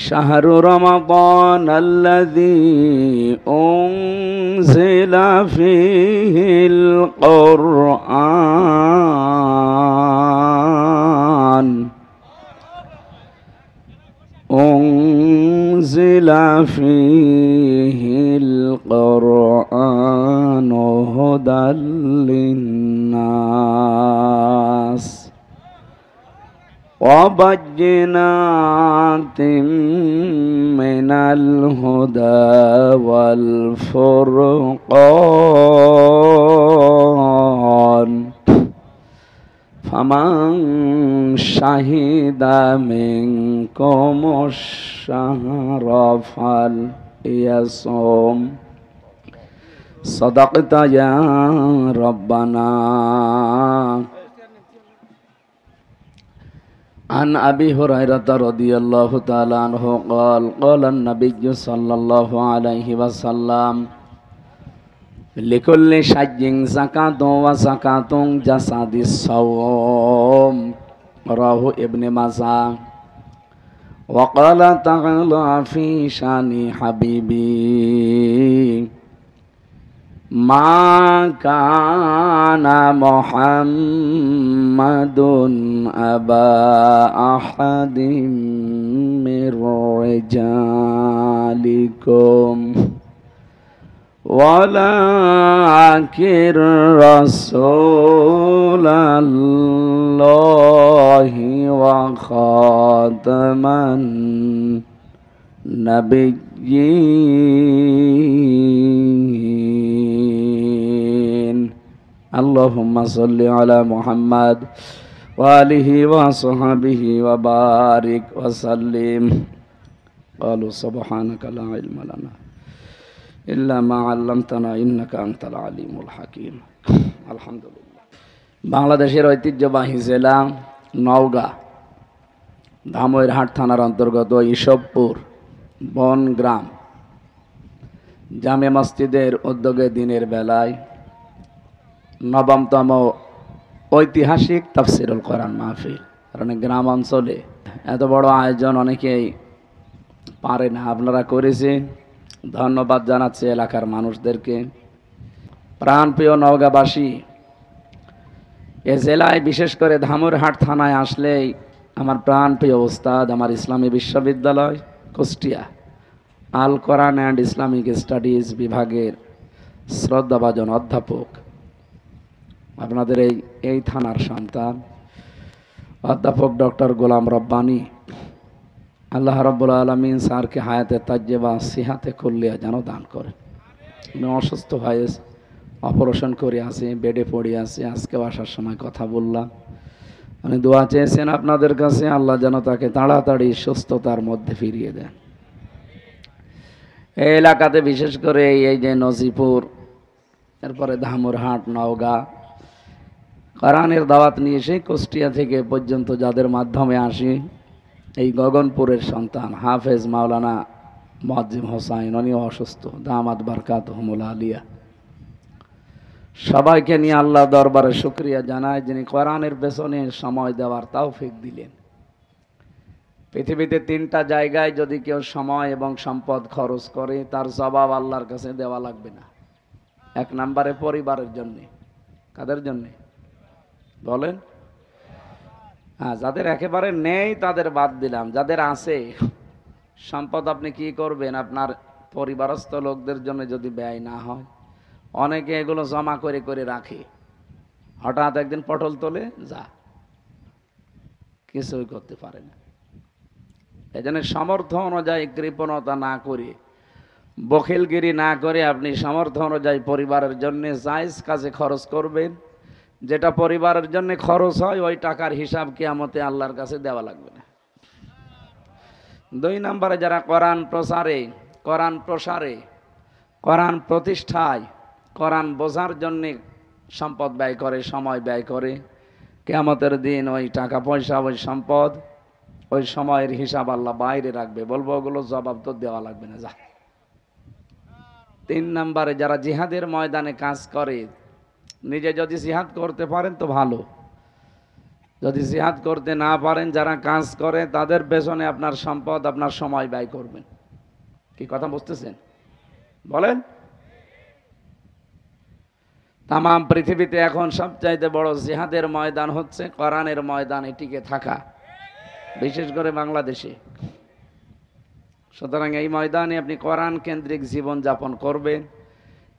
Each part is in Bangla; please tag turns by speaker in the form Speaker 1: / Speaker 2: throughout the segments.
Speaker 1: شهر رمضان الذي أنزل فيه القرآن هدى للناس وبينات من الهدى والفرقان فمن شهد منكم الشهر فليصم صدقت يا ربنا. عن أبي هريرة رضي الله تعالى عنه قال قال النبي صلى الله عليه وسلم لكل شيء زكاة وزكاة جسد الصوم رواه ابن ماجه. وقال تعالى في شان حبيبي ما كان محمد أبا أحد من رجالكم ولكن رسول الله وخاتم النبيين. اللهم صل على محمد وآله وصحبه وبارك وسلم. قالوا سبحانك لا علم لنا إلا ما علمتنا إنك أنت العليم الحكيم. আলহামদুলিল্লাহ। বাংলাদেশের ঐতিহ্যবাহী জেলা নওগাঁ, ধামইরহাট থানার অন্তর্গত ইসবপুর বনগ্রাম জামে মসজিদের উদ্যোগে দিনের বেলায় নবমতম ঐতিহাসিক তাফসিরুল কোরআন মাহফিল। কারণ গ্রাম অঞ্চলে এত বড় আয়োজন অনেকেই পারে না, আপনারা করেছে, ধন্যবাদ জানাচ্ছি এলাকার মানুষদেরকে। প্রাণপ্রিয় নওগাঁবাসী, এ জেলায় বিশেষ করে ধামইরহাট থানায় আসলেই আমার প্রাণপ্রিয় ওস্তাদ, আমার ইসলামী বিশ্ববিদ্যালয় কুষ্টিয়া আল কোরআন অ্যান্ড ইসলামিক স্টাডিজ বিভাগের শ্রদ্ধাভাজন অধ্যাপক, আপনাদের এই থানার সন্তান অধ্যাপক ডক্টর গোলাম রব্বানী, আল্লাহ রাব্বুল আলামিন স্যারকে হায়াতে তাজ্জেবা সিহাতে কুল্লিয়া যেন দান করেন। উনি অসুস্থ হয়ে অপারেশন করে আছে, বেডে পড়ে আছে। আজকে আসার সময় কথা বললাম, উনি দোয়া চেয়েছেন আপনাদের কাছে, আল্লাহ যেন তাকে তাড়াতাড়ি সুস্থতার মধ্যে ফিরিয়ে দেন। এই এলাকাতে বিশেষ করে এই যে নজিপুর, এরপরে ধামইরহাট, নওগাঁ, কোরআনের দাওয়াত নিয়ে সেই কুষ্টিয়া থেকে পর্যন্ত যাদের মাধ্যমে আসি, এই গগনপুরের সন্তান হাফেজ মাওলানা মুয়াজ্জিম হোসাইন, উনিও অসুস্থ, দামাত বারকাতুহুমুল আলিয়া। সবাইকে নিয়ে আল্লাহ দরবারে শুকরিয়া জানায়, যিনি কোরআনের পেছনে সময় দেওয়ার তৌফিক দিলেন। পৃথিবীতে তিনটা জায়গায় যদি কেউ সময় এবং সম্পদ খরচ করে, তার জবাব আল্লাহর কাছে দেওয়া লাগবে না। এক নম্বরে পরিবারের জন্যে। কাদের জন্যে বলেন? হ্যাঁ, যাদের একেবারে নেই তাদের বাদ দিলাম, যাদের আছে সম্পদ আপনি কি করবেন? আপনার পরিবারস্থ লোকদের জন্য যদি ব্যয় না হয়, অনেকে এগুলো জমা করে করে রাখে, হঠাৎ একদিন পটল তোলে যা, কিছুই করতে পারে না। এই জন্য সামর্থ্য অনুযায়ী কৃপণতা না করে, বখিলগিরি না করে আপনি সামর্থ্য অনুযায়ী পরিবারের জন্য জায়েজ কাজে খরচ করবেন। যেটা পরিবারের জন্য খরচ হয় ওই টাকার হিসাব কিয়ামতে আল্লাহর কাছে দেওয়া লাগবে না। দুই নম্বরে যারা কোরআন প্রচারে, কোরআন প্রতিষ্ঠায়, কোরআন বোঝার জন্যে সম্পদ ব্যয় করে, সময় ব্যয় করে, কিয়ামতের দিন ওই টাকা পয়সা, ওই সম্পদ, ওই সময়ের হিসাব আল্লাহ বাইরে রাখবে, বলবো ওগুলো জবাব তো দেওয়া লাগবে না, যা। তিন নম্বরে যারা জিহাদের ময়দানে কাজ করে, নিজে যদি জিহাদ করতে পারেন তো ভালো, যদি জিহাদ করতে না পারেন, যারা কাজ করে তাদের পেছনে আপনার সম্পদ, আপনার সময় ব্যয় করবেন। কি কথা বুঝতেছেন বলেন? তাম পৃথিবীতে এখন সবচাইতে বড় জিহাদের ময়দান হচ্ছে কোরআনের ময়দানে টিকে থাকা, বিশেষ করে বাংলাদেশে। সুতরাং এই ময়দানে আপনি কোরআন কেন্দ্রিক জীবন যাপন করবেন।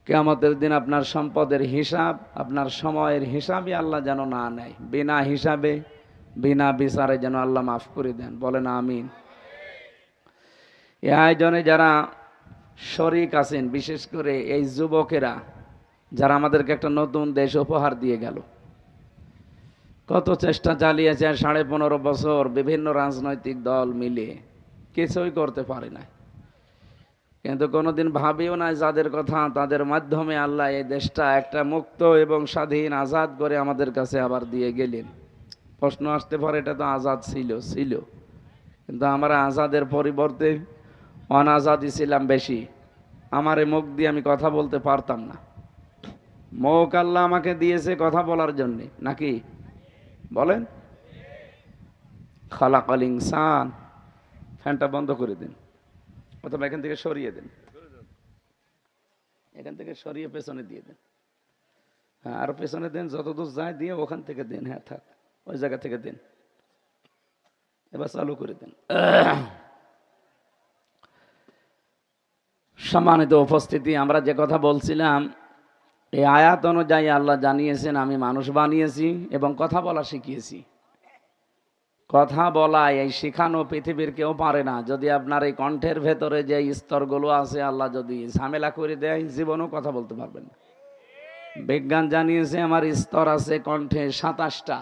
Speaker 1: কিয়ামতের দিন আপনার সম্পদের হিসাব, আপনার সময়ের হিসাবই আল্লাহ যেন না নেয়। বিনা হিসাবে, বিনা বিচারে যেন আল্লাহ মাফ করে দেন। বলেন আমিন। এই আয়োজনে যারা শরিক আছেন, বিশেষ করে এই যুবকেরা যারা আমাদেরকে একটা নতুন দেশ উপহার দিয়ে গেল, কত চেষ্টা চালিয়েছে 15.5 বছর বিভিন্ন রাজনৈতিক দল মিলে, কিছুই করতে পারে না। কিন্তু কোনোদিন ভাবিও না যাদের কথা, তাদের মাধ্যমে আল্লাহ এই দেশটা একটা মুক্ত এবং স্বাধীন আজাদ করে আমাদের কাছে আবার দিয়ে গেলেন। প্রশ্ন আসতে পারে, এটা তো আজাদ ছিল, কিন্তু আমরা আজাদের পরিবর্তে অনাজাদি ছিলাম বেশি। আমার এই মুখ দিয়ে আমি কথা বলতে পারতাম না। মুখ আল্লাহ আমাকে দিয়েছে কথা বলার জন্যে, নাকি বলেন? খালাকাল ইনসান। ফ্যানটা বন্ধ করে দিন, অথবা এখান থেকে সরিয়ে দেন, এখান থেকে সরিয়ে পেছনে দিয়ে দেন। হ্যাঁ, আরো পেছনে দেন, যতদূর যায় দিয়ে ওখান থেকে দেন। হ্যাঁ, থাক, ওই জায়গা থেকে দেন। এবার চালু করে দেন। সম্মানিত উপস্থিতি, আমরা যে কথা বলছিলাম, এই আয়াত অনুযায়ী আল্লাহ জানিয়েছেন, আমি মানুষ বানিয়েছি এবং কথা বলা শিখিয়েছি। কথা বলা এই শিখানো পৃথিবীর কেউ পারে না। যদি আপনার এই কণ্ঠের ভেতরে যে স্তরগুলো আছে আল্লাহ যদি ঝামেলা করে দেয়, জীবনেও কথা বলতে পারবেন না। বিজ্ঞান জানিয়েছে আমার স্তর আছে কণ্ঠে 27টা।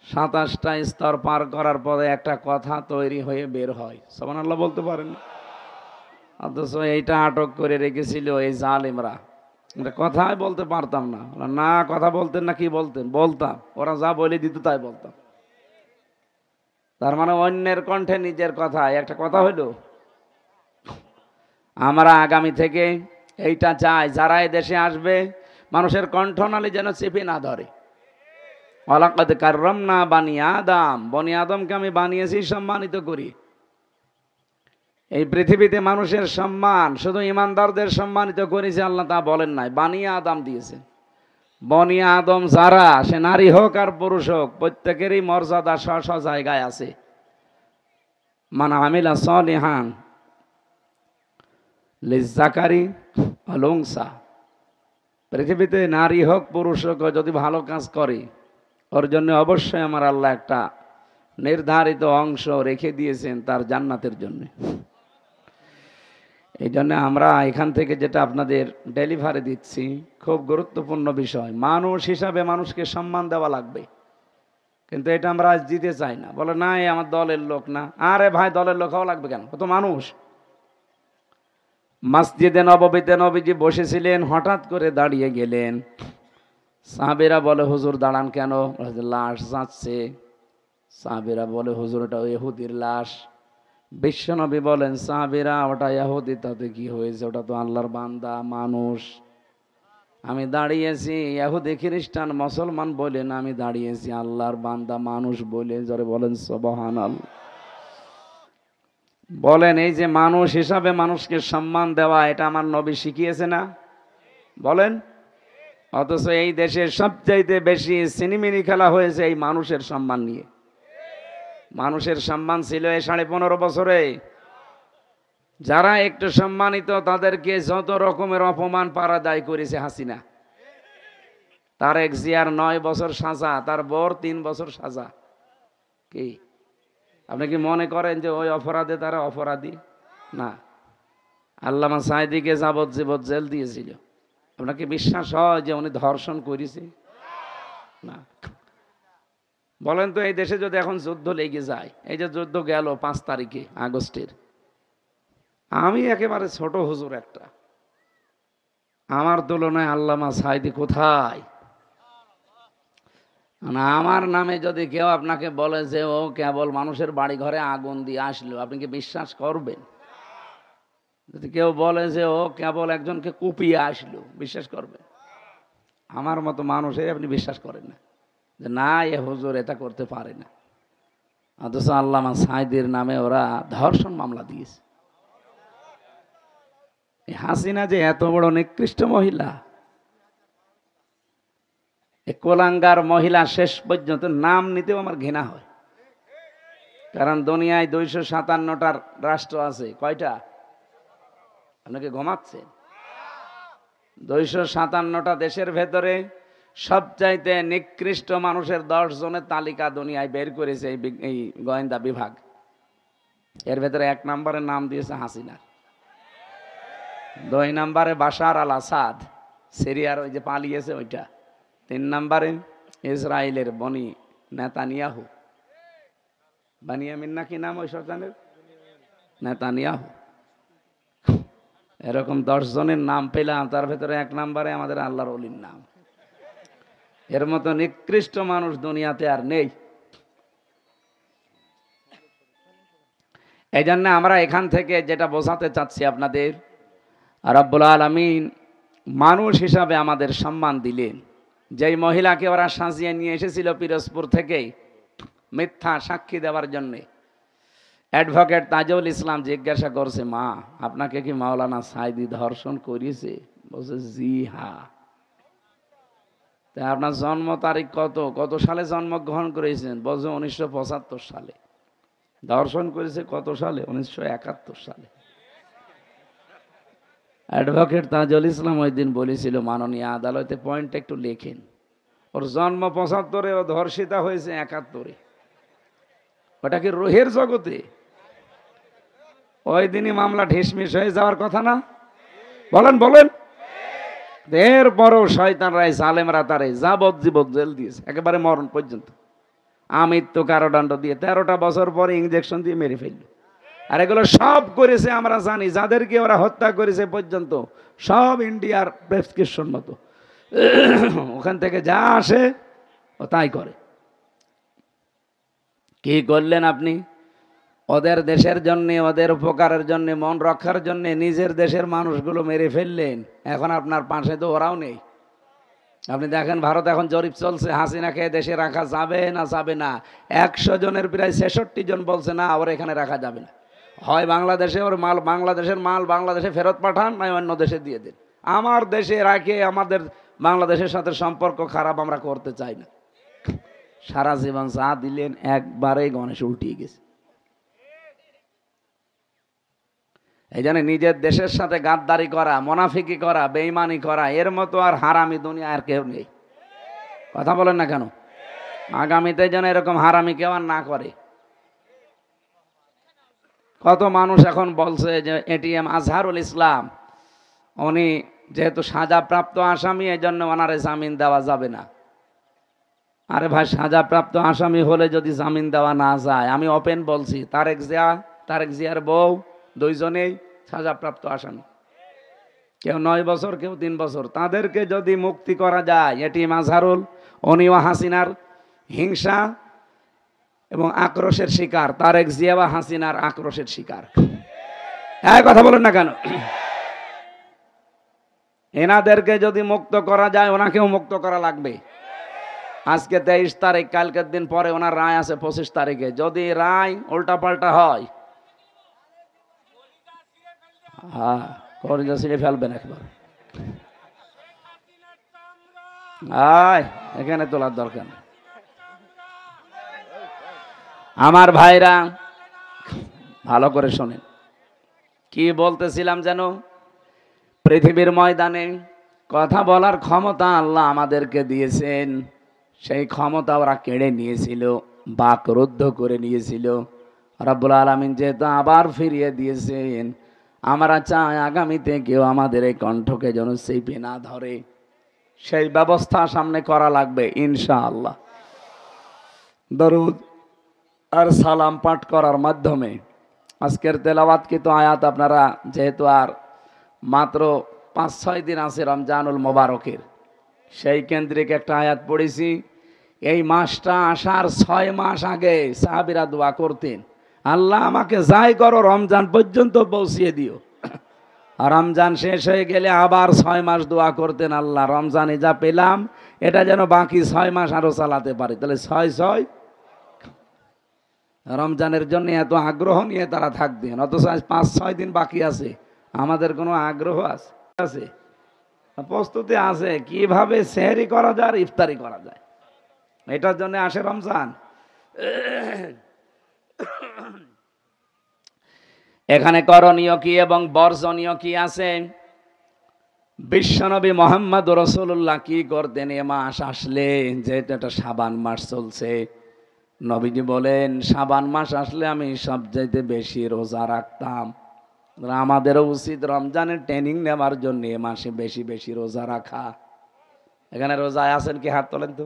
Speaker 1: 27টা স্তর পার করার পরে একটা কথা তৈরি হয়ে বের হয়। সুবহানাল্লাহ বলতে পারেন? অথচ এইটা আটক করে রেখেছিল এই জালেমরা। কথাই বলতে পারতাম না। না কথা বলতেন না, কি বলতেন? বলতাম, ওরা যা বলে দিত তাই বলতাম। তার মানে অন্যের কণ্ঠে নিজের কথা, একটা কথা হইল। আমরা আগামী থেকে এইটা চাই, যারা এই দেশে আসবে মানুষের কণ্ঠনালী যেন চেপে না ধরে। ওয়ালাকাদ কাররামনা বানি আদম, বনি আদমকে আমি বানিয়েছি, সম্মানিত করি। এই পৃথিবীতে মানুষের সম্মান শুধু ইমানদারদের সম্মানিত করেছে আল্লাহ, তা বলেন নাই, বানি আদম দিয়েছেন। বনি আদম যারা, সে নারী হোক আর পুরুষ হোক, প্রত্যেকেরই মর্যাদা স্ব জায়গায় আছে। মান আমিলা সলিহান লিজ্জাকারি ওয়াল উনসা। পৃথিবীতে নারী হোক পুরুষ হোক, যদি ভালো কাজ করে ওর জন্য অবশ্যই আমার আল্লাহ একটা নির্ধারিত অংশ রেখে দিয়েছেন তার জান্নাতের জন্য। এই জন্য আমরা এখান থেকে যেটা আপনাদের ডেলিভারি দিচ্ছি, খুব গুরুত্বপূর্ণ বিষয়। মানুষ হিসাবে মানুষকে সম্মান দেওয়া লাগবে, কিন্তু এটা আমরা আজ দিতে চাই না। বলে না, এই আমার দলের লোক না। আরে ভাই, দলের লোক হওয়া লাগবে কেন? ও তো মানুষ। মসজিদে নববীতে নবীজি বসেছিলেন, হঠাৎ করে দাঁড়িয়ে গেলেন। সাহাবীরা বলে, হুজুর দাঁড়ান কেন? লাশ যাচ্ছে। সাহাবীরা বলে, হুজুর ওটা ইহুদির লাশ। বিশ্বনবী বলেন, সাহাবীরা ওটা ইহুদি, তাতে কি হয়েছে? ওটা তো আল্লাহর বান্দা মানুষ। আমি দাঁড়িয়েছি ইহুদি খ্রিস্টান মুসলমান বলে না, আমি দাঁড়িয়েছি আল্লাহর বান্দা মানুষ বলে। জোরে বলেন সুবহানাল্লাহ। বলেন, এই যে মানুষ হিসাবে মানুষকে সম্মান দেওয়া, এটা আমার নবী শিখিয়েছে না? বলেন। অথচ এই দেশের সবচাইতে বেশি সিনেমিনি খেলা হয়েছে এই মানুষের সম্মান নিয়ে। মানুষের সম্মান ছিল এই 15.5 বছরে। যারা একটু সম্মানিত তাদেরকে যত রকমের অপমান পারাদায় করেছে হাসিনা। তারেক জিয়ার 9 বছর সাজা, তার বর 3 বছর সাজা। কি আপনি কি মনে করেন যে ওই অপরাধে তারা অপরাধী না? আল্লামা সাঈদীকে যাবজ্জীবন জেল দিয়েছিল। আপনাকে বিশ্বাস হয় যে উনি ধর্ষণ করেছে? না। বলেন তো, এই দেশে যদি এখন যুদ্ধ লেগে যায়, এই যে যুদ্ধ গেল 5 তারিখে আগস্টের, আমি একেবারে ছোট হুজুর একটা, আমার তুলনায় আল্লামা সাঈদী কোথায়? আমার নামে যদি কেউ আপনাকে বলে যে ও কেবল মানুষের বাড়ি ঘরে আগুন দিয়ে আসলো, আপনি কি বিশ্বাস করবেন? যদি কেউ বলে যে ও কেবল একজনকে কুপিয়ে আসলো, বিশ্বাস করবেন? আমার মতো মানুষের আপনি বিশ্বাস করেন না। যে না, এ হুজুর এটা করতে পারে না। অথচ আল্লামা সাঈদীর নামে ওরা ধর্ষণ মামলা দিয়েছে। এই হাসিনা যে এত বড় নিকৃষ্ট মহিলা, এ কোলাঙ্গার মহিলা শেষ পর্যন্ত নাম নিতেও আমার ঘৃণা হয়। কারণ দুনিয়ায় 257টার রাষ্ট্র আছে, কয়টা? আপনাকে ঘুমাচ্ছে? 257টা দেশের ভেতরে সবচাইতে নিকৃষ্ট মানুষের 10 জনের তালিকা দুনিয়ায় বের করেছে এই গোয়েন্দা বিভাগ। এর ভেতরে 1 নম্বরের নাম দিয়েছে হাসিনা, 2 নম্বরে বাশার আল আসাদ, সিরিয়ার ওই যে পালিয়েছে ওইটা, 3 নম্বরে ইসরায়েলের বনি নেতানিয়াহু, বানিয়ামিন নাকি নাম ওই শয়তানের, নেতানিয়াহু। এরকম 10 জনের নাম পেলাম, তার ভেতরে 1 নম্বরে আমাদের আল্লাহর ওলির নাম। এর মতো নিকৃষ্ট মানুষ দুনিয়াতে আর নেই। এই জন্য আমরা এখান থেকে যেটা বোঝাতে চাচ্ছি আপনাদের, রব্বুল আলামিন মানুষ হিসাবে আমাদের সম্মান দিলেন। যেই মহিলাকে ওরা সাজিয়ে নিয়ে এসেছিল পিরোজপুর থেকে মিথ্যা সাক্ষী দেওয়ার জন্যে, অ্যাডভোকেট তাজুল ইসলাম জিজ্ঞাসা করছে, মা আপনাকে কি মাওলানা সাঈদী ধর্ষণ করিয়েছে? বলছে জি হ্যাঁ। তা আপনার জন্ম তারিখ কত সালে জন্মগ্রহণ করেছেন? বলছে 1975 সালে। ধর্ষণ করেছে কত সালে? 1971 সালে। অ্যাডভোকেট তাজুল ইসলাম ওই দিন বলেছিল, মাননীয় আদালতে পয়েন্ট একটু লেখেন, ওর জন্ম 75-এ, ও ধর্ষিতা হয়েছে 71-এ। ওটা কি রোহের জগতে? ওই দিনই মামলা ঢিসমিস হয়ে যাওয়ার কথা না? বলেন বলেন। এরপরও শয়তানরাই জালেমরা তারে যাবজ্জীবন জেল দিয়েছে, একেবারে মরণ পর্যন্ত। আমৃত্যু কারাদণ্ড দিয়ে 13টা বছর পরে ইঞ্জেকশন দিয়ে মেরে ফেলল। আর এগুলো সব করেছে আমরা জানি, যাদেরকে ওরা হত্যা করেছে পর্যন্ত সব ইন্ডিয়ার প্রেসক্রিপশন মতো, ওখান থেকে যা আসে ও তাই করে। কি করলেন আপনি? ওদের দেশের জন্য, ওদের উপকারের জন্য, মন রক্ষার জন্য নিজের দেশের মানুষগুলো মেরে ফেললেন। এখন আপনার পাশে তো ওরাও নেই। আপনি দেখেন ভারত এখন জরিপ চলছে, হাসিনাকে দেশে রাখা যাবে না যাবে না। 100 জনের প্রায় 66 জন বলছে না, ওর এখানে রাখা যাবে না। হয় বাংলাদেশে ওর মাল, বাংলাদেশের মাল বাংলাদেশে ফেরত পাঠান, নয় অন্য দেশে দিয়ে দিন। আমার দেশে রাখে আমাদের বাংলাদেশের সাথে সম্পর্ক খারাপ আমরা করতে চাই না। সারা জীবন যা দিলেন একবারেই গণেশ উল্টিয়ে গেছে। এই জন্য নিজের দেশের সাথে গাদ্দারি করা, মুনাফিকি করা, বেঈমানি করা, এর মতো আর হারামি দুনিয়া আর কেউ নেই। কথা বলেন না কেন? আগামীতে যেন এরকম হারামি কেউ আর না করে। কত মানুষ এখন বলছে যে এটিএম আজহারুল ইসলাম উনি যেহেতু সাজাপ্রাপ্ত আসামি, এই জন্য ওনারে জামিন দেওয়া যাবে না। আরে ভাই, সাজাপ্রাপ্ত আসামি হলে যদি জামিন দেওয়া না যায়, আমি ওপেন বলছি, তারেক জিয়ার বউ 2 জনেই সাজাপ্রাপ্ত আসামি, কেউ 9 বছর, কেউ 3 বছর। তাদেরকে যদি মুক্তি করা যায়, এটিএম আজহারুল উনিও হাসিনার হিংসা এবং আক্রোশের শিকার, তারেক জিয়া বা হাসিনার আক্রোশের শিকার। এই কথা বলেন না কেন? এনাদেরকে যদি মুক্ত করা যায়, ওনাকেও মুক্ত করা লাগবে। আজকে 23 তারিখ, কালকের দিন পরে ওনার রায় আছে 25 তারিখে। যদি রায় উল্টাপাল্টা হয়, হ্যাঁ, কলিজা ছিঁড়ে ফেলবেন একবার। এখানে তোলার দরকার নেই। আমার ভাইরা ভালো করে শোনেন, কি বলতেছিলাম যেন? পৃথিবীর ময়দানে কথা বলার ক্ষমতা আল্লাহ আমাদেরকে দিয়েছেন। সেই ক্ষমতা ওরা কেড়ে নিয়েছিল, বাকরুদ্ধ করে নিয়েছিল। রব্বুল আলামিন যেহেতু আবার ফিরিয়ে দিয়েছেন, আমরা চাই আগামীতে কেউ আমাদের এই কণ্ঠকে যেন চেপে না ধরে, সেই ব্যবস্থা সামনে করা লাগবে ইনশাআল্লাহ। দরুদ আর সালাম পাঠ করার মাধ্যমে আজকের তেলাওয়াতকৃত আয়াত আপনারা, যেহেতু আর মাত্র 5-6 দিন আছে রমজানুল মোবারকের, সেই কেন্দ্রিক একটা আয়াত পড়েছি। এই মাসটা আসার 6 মাস আগে সাহাবীরা দোয়া করতেন, আল্লাহ আমাকে যাই করো রমজান পর্যন্ত পৌঁছিয়ে দিও। রমজান শেষ হয়ে গেলে আবার 6 মাস দোয়া করতেন, আল্লাহ রমজানে যা পেলাম এটা যেন বাকি 6 মাস আরো চালাতে পারি। তাহলে 6 রমজানের জন্য এত আগ্রহ নিয়ে তারা থাকতেন, অথচ আজ 5-6 দিন বাকি আছে, আমাদের কোনো আগ্রহ আছে? প্রস্তুতি আছে কিভাবে সেহরি করা যায় আর ইফতারি করা যায়, এটার জন্য আসে রমজান। এখানে করণীয় কি এবং বর্জনীয় কি আছে? বিশ্বনবী মোহাম্মদ রাসূলুল্লাহ কি করতেন এ মাস আসলে? যেহেতু এটা শাবান মাস চলছে, নবীজি বলেন শাবান মাস আসলে আমি সবচাইতে বেশি রোজা রাখতাম। আমাদেরও উচিত রমজানের ট্রেনিং নেওয়ার জন্য এ মাসে বেশি বেশি রোজা রাখা। এখানে রোজায় আছেন কি? হাত তোলেন তো।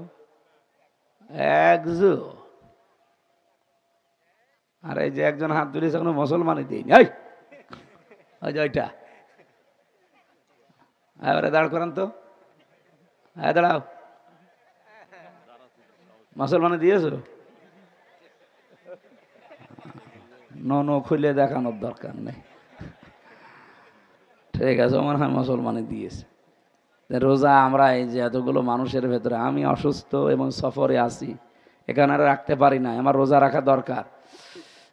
Speaker 1: একজু আর এই যে একজন হাত তুলেছে কোনো মুসলমানই দিইনি, ওই যে ওইটা, এবারে দাঁড় করেন তো, দাঁড়াও। মুসলমানে দিয়েছ? নো খুলে দেখানোর দরকার নেই, ঠিক আছে, মনে হয় মুসলমানে দিয়েছে। রোজা আমরা এই যে এতগুলো মানুষের ভেতরে, আমি অসুস্থ এবং সফরে আছি, এখানে আর রাখতে পারি না, আমার রোজা রাখা দরকার।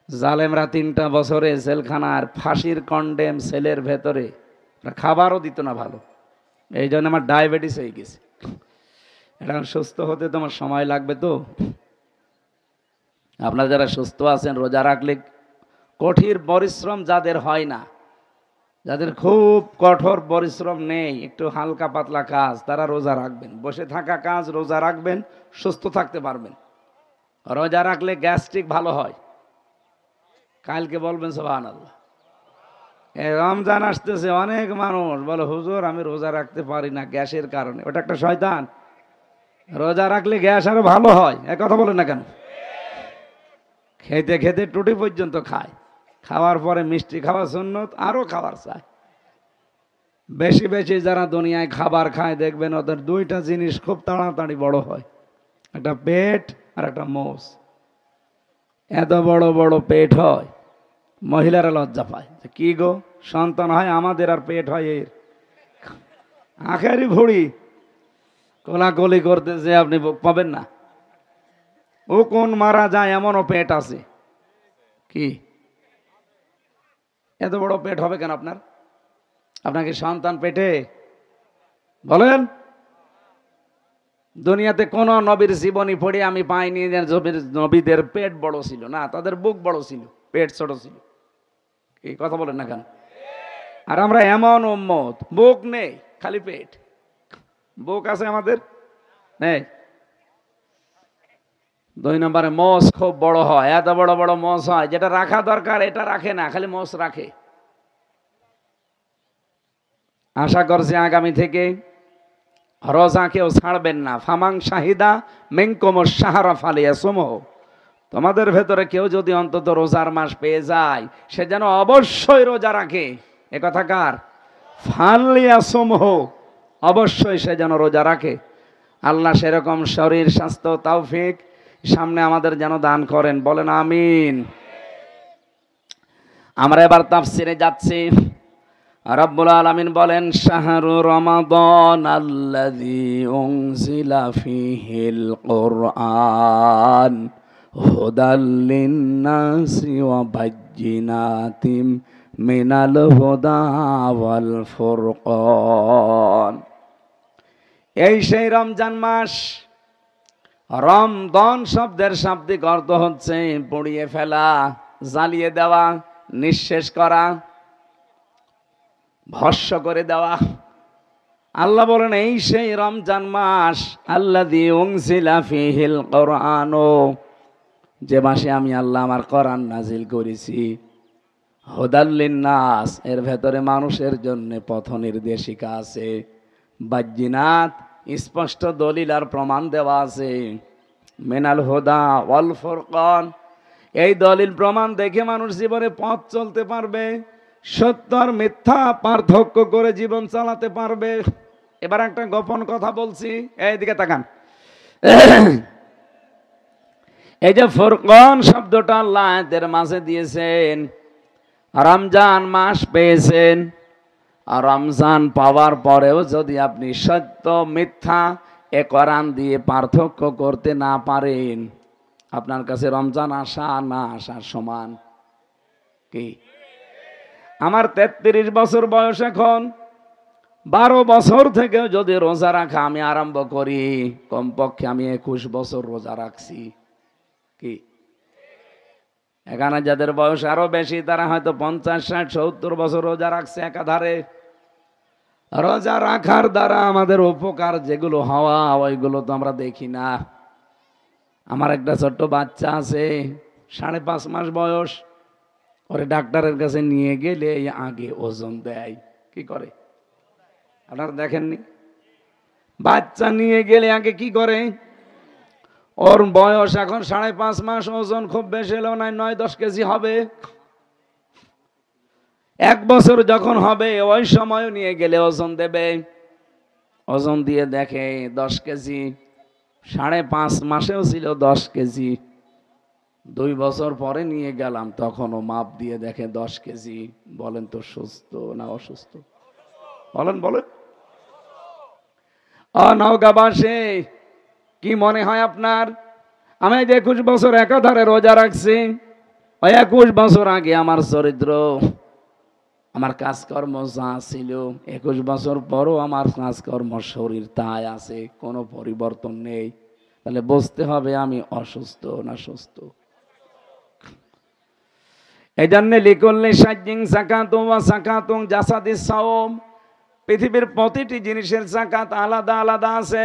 Speaker 1: জালেমরা 3টা বছরে জেলখানার ফাঁসির কন্ডেম সেলের ভেতরে খাবারও দিত না ভালো, এই জন্য আমার ডায়াবেটিস হয়ে গেছে। এখন সুস্থ হতে তোমার সময় লাগবে তো। আপনারা যারা সুস্থ আছেন রোজা রাখলে কঠিন পরিশ্রম যাদের হয় না, যাদের খুব কঠোর পরিশ্রম নেই, একটু হালকা পাতলা কাজ, তারা রোজা রাখবেন। বসে থাকা কাজ রোজা রাখবেন, সুস্থ থাকতে পারবেন। রোজা রাখলে গ্যাস্ট্রিক ভালো হয়, কালকে বলবেন সুবহানাল্লাহ। এই রমজান আসতেছে, অনেক মানুষ বলে হুজুর আমি রোজা রাখতে পারি না গ্যাসের কারণে। ওটা একটা শয়তান। রোজা রাখলে গ্যাস আরো ভালো হয়, এক কথা বলেন না কেন? খেতে খেতে টুটি পর্যন্ত খায়, খাওয়ার পরে মিষ্টি খাওয়া সুন্নত, আরো খাবার চায়। বেশি বেশি যারা দুনিয়ায় খাবার খায় দেখবেন ওদের 2টা জিনিস খুব তাড়াতাড়ি বড় হয়, একটা পেট আর একটা মোষ। এত বড় বড় পেট হয়, মহিলারা লজ্জা পায়, কি গো সন্তান হয় আমাদের আর পেট হয় এর। আখেরই ভুড়ি কোলাকুলি করতেছে, আপনি বুক পাবেন না। ও কোন মারা যায় এমনও পেট আছে। কি এত বড় পেট হবে কেন আপনার? আপনাকে সন্তান পেটে? বলেন, দুনিয়াতে কোন নবীর জীবনী পড়ে আমি পাইনি নবীদের পেট বড় ছিল না, তাদের বুক বড় ছিল, পেট ছোট ছিল। এই কথা বলেন না কেন? আর আমরা এমন উম্মত, বুক নেই খালি পেট। বুক আছে আমাদের নেই। 2 নম্বরে মোষ খুব বড় হয়, এত বড় বড় মোষ হয়, যেটা রাখা দরকার এটা রাখে না, খালি মোষ রাখে। আশা করছি আগামী থেকে রোজা কেউ ছাড়বেন না। ফামাং শাহিদা মিনকুমুশ শাহরা ফালিয়াসুমহু। তোমাদের ভেতরে কেউ যদি অন্তত রোজার মাস পেয়ে যায়, সে যেন অবশ্যই রোজা রাখে। এ কথা কার? ফালিয়াসুমহু, অবশ্যই সে যেন রোজা রাখে। আল্লাহ সেরকম শরীর স্বাস্থ্য তৌফিক সামনে আমাদের যেন দান করেন, বলেন আমিন। আমরা এবার তাফসিরে যাচ্ছি। রব্বুল আলামিন বলেন শাহরু রমাদান আল্লাযী উনজিলা ফীহিল কুরআন হুদাল লিন-নাসি ওয়া বায়্যিনাতিম মিনাল হুদা ওয়াল ফুরকান। এই সেই রমজান মাস। রমদান শব্দের শাব্দিক অর্থ হচ্ছে পুড়িয়ে ফেলা, জ্বালিয়ে দেওয়া, নিঃশেষ করা, ভস্ম করে দেওয়া। আল্লাহ বলেন এই সেই রমজান মাস আল্লাযী উনজিলা ফীহিল কুরআন, যে মাসে আমি আল্লাহ আমার কোরআন নাজিল করেছি। হুদাল লিন-নাস, এর ভেতরে মানুষের জন্য পথ নির্দেশিকা আছে। বায়্যিনাত, স্পষ্ট দলিল আর প্রমাণ দেওয়া আছে। মিনাল হুদা ওয়াল ফুরকান, এই দলিল প্রমাণ দেখে মানুষ জীবনে পথ চলতে পারবে, সত্য আর মিথ্যা পার্থক্য করে জীবন চালাতে পারবে। এবার একটা গোপন কথা বলছি, এইদিকে তাকান। এই যে ফুরকান শব্দটা আল্লাহ এদের মাঝে দিয়েছেন, রমজান মাস পেয়েছেন, আর রমজান পাওয়ার পরেও যদি আপনি সত্য মিথ্যা এ কোরআন দিয়ে পার্থক্য করতে না পারেন, আপনার কাছে রমজান আসা না আসার সমান। কি আমার 33 বছর বয়স, এখন 12 বছর থেকেও যদি রোজা রাখা আমি আরম্ভ করি, কমপক্ষে আমি 21 বছর রোজা রাখছি। কি এখানে যাদের বয়স আরো বেশি তারা হয়তো 50, 60, 70 বছর রোজা রাখছে একাধারে। রোজা রাখার দ্বারা আমাদের উপকার যেগুলো হওয়া, ওইগুলো তো আমরা দেখি না। আমার একটা ছোট্ট বাচ্চা আছে, 5.5 মাস বয়স। ওরে ডাক্তারের কাছে নিয়ে গেলে আগে ওজন দেয়। কি করে আপনারা দেখেননি? বাচ্চা নিয়ে গেলে আগে কি করে? ওর বয়স এখন 5.5 মাস, ওজন খুব বেশি হলেও নাই 9-10 কেজি হবে। 1 বছর যখন হবে ওই সময় নিয়ে গেলে ওজন দেবে। ওজন দিয়ে দেখে 10 কেজি। 5.5 মাসেও ছিল 10 কেজি। 2 বছর পরে নিয়ে গেলাম, তখনও মাপ দিয়ে দেখে 10 কেজি। বলেন তো সুস্থ না অসুস্থ? বলেন বলেন। নওগাঁবাসী, কি মনে হয় আপনার? আমি 21 বছর একাধারে রোজা রাখছি। ওই 21 বছর আগে আমার চরিত্র, আমার কাজকর্ম যা ছিল, 21 বছর পরও আমার কাজকর্ম শরীর তাই আছে, কোনো পরিবর্তন নেই। তাহলে বুঝতে হবে আমি অসুস্থ না সুস্থ। এই জন্য লিকুল্লি সাজ্জিং যাকাতুন ওয়া যাকাতুন জাসাদিস সাওম, পৃথিবীর প্রতিটি জিনিসের যাকাত আলাদা আলাদা আছে।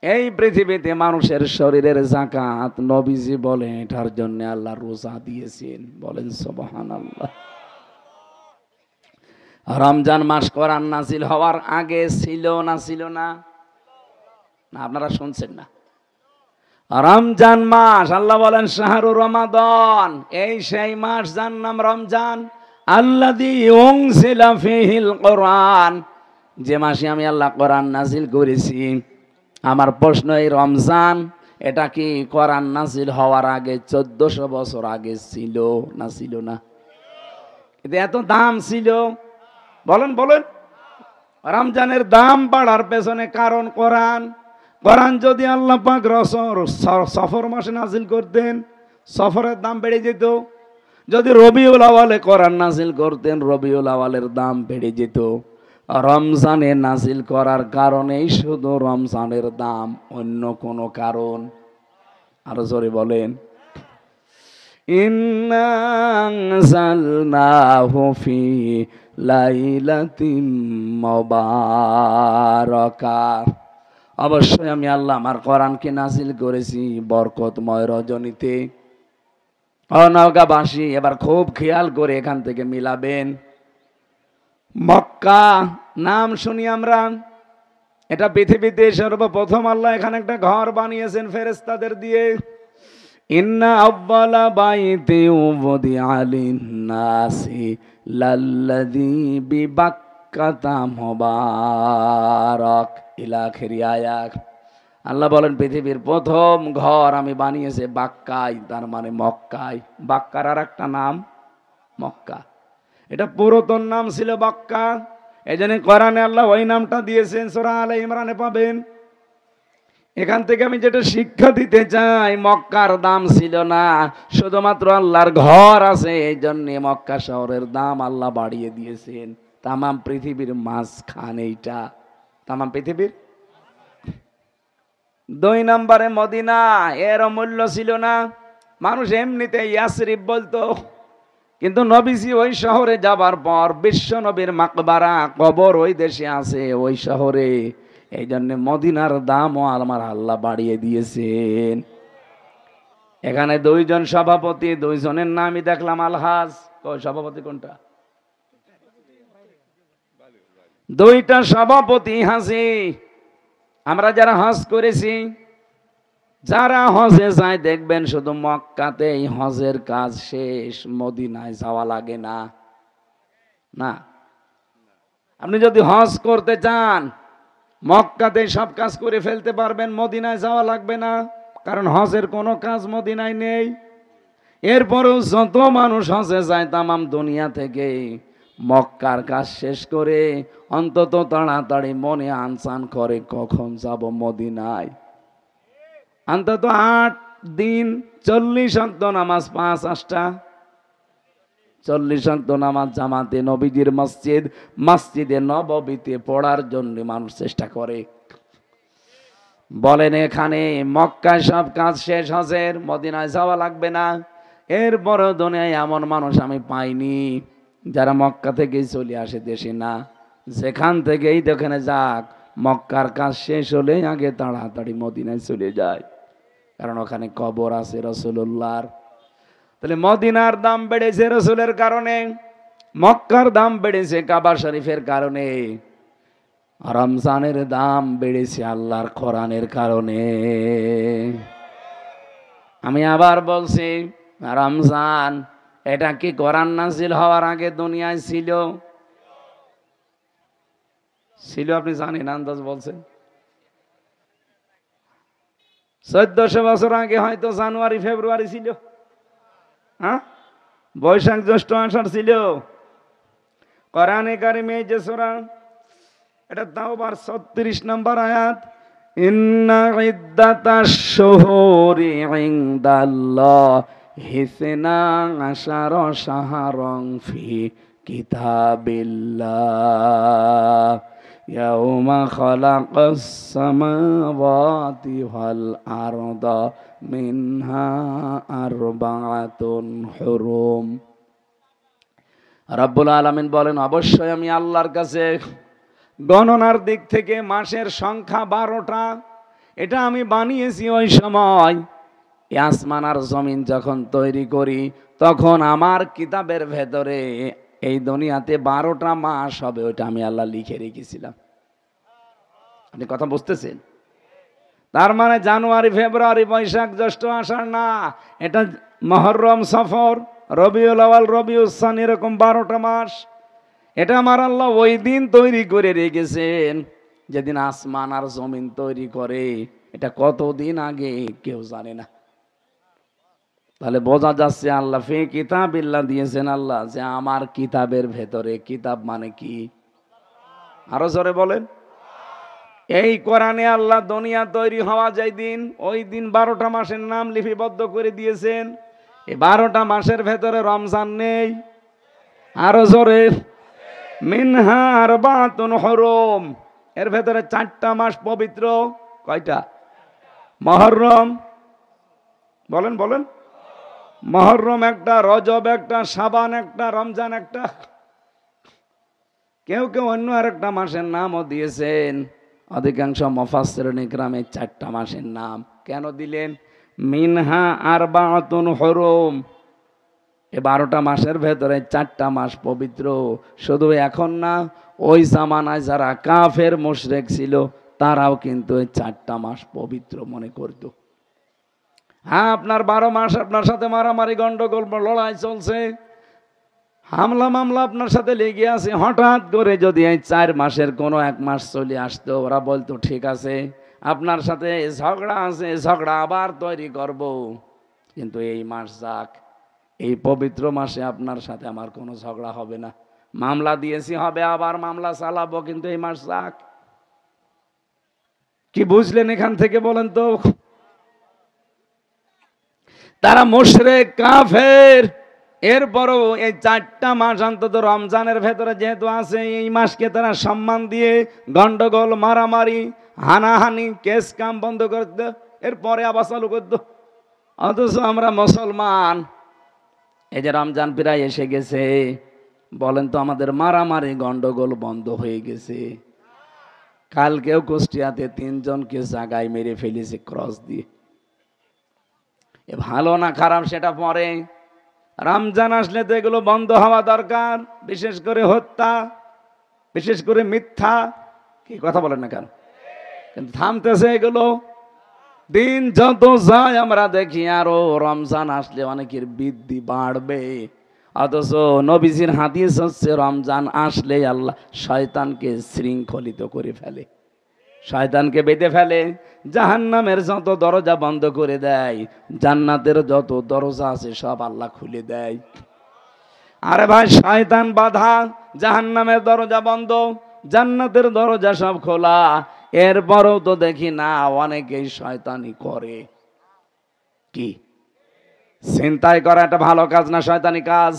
Speaker 1: এই পৃথিবীতে মানুষের শরীরের যাকাত নবীজি বলে এটার জন্য আল্লাহ রোজা দিয়েছেন। বলেন সুবহানাল্লাহ। রমজান মাস কোরআন নাজিল হওয়ার আগে ছিল না ছিল না? না আপনারা শুনছেন না? রমজান মাস আল্লাহ বলেন শাহরুর রমাদান, এই সেই মাস যার নাম রমজান। আল্লাযী উনজিলা ফীহিল কোরআন, যে মাসে আমি আল্লাহ কোরআন নাজিল করেছি। আমার প্রশ্ন, এই রমজান এটা কি কোরআন নাজিল হওয়ার আগে 1400 বছর আগে ছিল না ছিল না? কিন্তু এত দাম ছিল? বলেন বলেন। রমজানের দাম বাড়ার পেছনে কারণ কোরআন। কোরআন যদি আল্লাহ পাক সফর মাসে নাজিল করতেন, সফরের দাম বেড়ে যেত। যদি রবিউল আওয়ালে কোরআন নাজিল করতেন, রবিউল আওয়ালের দাম বেড়ে যেত। রমজানে নাজিল করার কারণেই শুধু রমজানের দাম, অন্য কোনো কারণ? আরো জোরে বলেন। ইন্না আনজালনাহু ফি লাইলাতিন মুবারাকাহ, অবশ্যই আমি আল্লাহ আমার কোরআনকে নাজিল করেছি বরকতময় রজনীতে। নওগাঁবাসী এবার খুব খেয়াল করে এখান থেকে মিলাবেন। মক্কা নাম শুনি আমরা, এটা পৃথিবীতে সর্বপ্রথম আল্লাহ এখানে একটা ঘর বানিয়েছেন ফেরেশতাদের দিয়ে। ইন্না আউয়ালা বাইতি উযিআ লিন-নাসি লাল্লাযী বিবাক্কাতা মুবারাক ইলা আখিরি আয়াত। আল্লাহ বলেন পৃথিবীর প্রথম ঘর আমি বানিয়েছি বাক্কায়, তার মানে মক্কায়। বাক্কার আর একটা নাম মক্কা। এটা পুরাতন নাম ছিল বাক্কা, এই জন্য কোরআনে আল্লাহ ওই নামটা দিয়েছেন। সূরা আলে ইমরানে পাবেন। এখান থেকে আমি যেটা শিক্ষা দিতে চাই, মক্কার দাম ছিল না, শুধুমাত্র আল্লাহর ঘর আছে এই জন্য মক্কা শহরের দাম আল্লাহ বাড়িয়ে দিয়েছেন। তামাম পৃথিবীর মাঝখানে এইটা, তামাম পৃথিবীর। 2 নম্বরে মদিনা, এর মূল্য ছিল না। মানুষ এমনিতে ইয়াসরিব বলতো, কিন্তু নবীজি ওই শহরে যাবার পর বিশ্ব নবীর মাকবারা কবর ওই দেশে আছে, ওই শহরে। এই জন্য মদিনার দামও আমার আল্লাহ বাড়িয়ে দিয়েছেন। এখানে 2 জন সভাপতি, 2 জনের নামই দেখলাম আলহাজ। সভাপতি কোনটা? 2টা সভাপতি হাজি। আমরা যারা হজ করেছি, যারা হজে যায় দেখবেন শুধু মক্কাতেই হজের কাজ শেষ, মদিনায় যাওয়া লাগে না। না, আপনি যদি হজ করতে চান মক্কাতে সব কাজ করে ফেলতে পারবেন, মদিনায় যাওয়া লাগবে না, কারণ হজের কোনো কাজ মদিনায় নেই। এরপরেও যত মানুষ হজে যায় তামাম দুনিয়া থেকে মক্কার কাজ শেষ করে অন্তত তাড়াতাড়ি মনে আনসান করে কখন যাব মদিনায়। অন্তত 8 দিন 40 ওয়াক্ত নামাজ, 5 8টা 40 ওয়াক্ত নামাজ জামাতে নবীজির মসজিদে নববীতে পড়ার জন্য মানুষ চেষ্টা করে। বলেন এখানে মক্কায় সব কাজ শেষ হজের, মদিনায় যাওয়া লাগবে না। এরপরও দুনিয়ায় এমন মানুষ আমি পাইনি যারা মক্কা থেকেই চলে আসে দেশে না, যেখান থেকেই দেখেনে যাক মক্কার কাজ শেষ হলে আগে তাড়াতাড়ি মদিনায় চলে যায়, কারণ ওখানে কবর আছে রাসূলুল্লাহর। তাহলে মদিনার দাম বেড়েছে রাসূলের কারণে, মক্কার দাম বেড়েছে কাবা শরীফের কারণে, রমজানের দাম বেড়েছে আল্লাহর কোরআনের কারণে। আমি আবার বলছি, রমজান এটা কি কোরআন নাযিল হওয়ার আগে দুনিয়ায় ছিল? ছিল আপনি জানেন, আন্দাজ বলছেন 1400 বছর আগে হয়তো জানুয়ারি ফেব্রুয়ারি ছিল, হ্যাঁ, বৈশাখ জ্যৈষ্ঠ আষাঢ় ছিল। কোরআনে কারিমে যে সূরা, এটা তাওবার 36 নম্বর আয়াত, ইন্না ইদ্দাতাশ শুহুরি ইনদাল্লাহি 12 শাহরান ফি কিতাবিল্লাহ ইয়াউমা খালাকাস সামাওয়াতি ওয়াল আরদা মিনহা আরবাআতুন হুরুম। রাব্বুল আলামিন বলেন, অবশ্যই আমি আল্লাহর কাছে গণনার দিক থেকে মাসের সংখ্যা 12টা, এটা আমি বানিয়েছি ওই সময় আসমান আর জমিন যখন তৈরি করি, তখন আমার কিতাবের ভেতরে এই দুনিয়াতে 12টা মাস হবে, ওইটা আমি আল্লাহ লিখে রেখেছিলাম। আপনি কথা বুঝতেছেন? তার মানে জানুয়ারি ফেব্রুয়ারি বৈশাখ জ্যৈষ্ঠ আষাঢ় না, এটা মুহররম সফর রবিউল আউয়াল রবিউল সানি, এরকম 12টা মাস। এটা আমার আল্লাহ ওই দিন তৈরি করে রেখেছেন যেদিন আসমান আর জমিন তৈরি করে। এটা কতদিন আগে কেউ জানে না। তাহলে বোঝা যাচ্ছে আল্লাহ ফি কিতাবিল্লাহ দিয়েছেন আল্লাহ, যে আমার কিতাবের ভেতরে, কিতাব মানে কি? আরো জোরে বলেন। এই কোরআনে আল্লাহ দুনিয়া তৈরি হওয়া যায় দিন, ওই দিন 12টা মাসের নাম লিপিবদ্ধ করে দিয়েছেন। এই 12টা মাসের ভেতরে রমজান নেই। আরো জোরে, মিনহা আরবাতুন হুরুম, এর ভেতরে 4টা মাস পবিত্র। কয়টা? মুহররম, বলেন বলেন। মুহররম একটা, রজব একটা, শাবান একটা, রমজান একটা। কেউ কেউ অন্য আরেকটা মাসের নামও দিয়েছেন। অধিকাংশ মুফাসসিরিন ইকরামে 4টা মাসের নাম কেন দিলেন? মিনহা আরবাতুন হুরুম, এই 12টা মাসের ভেতরে 4টা মাস পবিত্র। শুধু এখন না, ওই জামানায় যারা কাফের মুশরিক ছিল তারাও কিন্তু এই 4টা মাস পবিত্র মনে করত। হ্যাঁ, আপনার 12 মাস আপনার সাথে মারামারি গন্ডগোল লড়াই চলছে, হামলা মামলা আপনার সাথে লেগে আছে। হঠাৎ করে যদি এই 4 মাসের কোনো 1 মাস চলে আসতো, ওরা বলতো ঠিক আছে আপনার সাথে ঝগড়া আছে, ঝগড়া আবার তৈরি করব, কিন্তু এই মাস যাক, এই পবিত্র মাসে আপনার সাথে আমার কোনো ঝগড়া হবে না। মামলা দিয়েছি, হবে আবার মামলা চালাবো, কিন্তু এই মাস যাক। কি বুঝলেন এখান থেকে বলেন তো? তারা মুশরিক কাফের, এরপরও এই 4টা মাস অন্তত রমজানের ভেতরে যেহেতু আছে, এই মাসকে তারা সম্মান দিয়ে গন্ডগোল মারামারি হানাহানি কেস কাম বন্ধ করে দিত, এরপরে আবার চালু করত। অথচ আমরা মুসলমান, এই যে রমজান প্রায় এসে গেছে, বলেন তো আমাদের মারামারি গন্ডগোল বন্ধ হয়ে গেছে? কালকেও কুষ্টিয়াতে 3 জনকে জায়গায় মেরে ফেলেছে ক্রস দিয়ে। এ ভালো না খারাপ সেটা পরে, রমজান আসলে তো এগুলো বন্ধ হওয়া দরকার। বিশেষ করে হত্যা, বিশেষ করে মিথ্যা, কি কথা বলেন না কেন? কিন্তু থামতেছে এগুলো। দিন যত যায় আমরা দেখি আরো রমজান আসলে অনেকের বৃদ্ধি বাড়বে। অথচ নবীজির হাদিস হচ্ছে রমজান আসলে আল্লাহ শয়তানকে শৃঙ্খলিত করে ফেলে, শয়তানকে বেঁধে ফেলে, জাহান্নামের যত দরজা বন্ধ করে দেয়, জান্নাতের যত দরজা আছে সব আল্লাহ খুলে দেয়। আরে ভাই, শয়তান বাধা জাহান্নামের দরজা বন্ধ, জান্নাতের দরজা সব খোলা। এরপরেও তো দেখি না অনেকেই শয়তানি করে। কি ছিনতাই করা একটা ভালো কাজ না শয়তানি কাজ?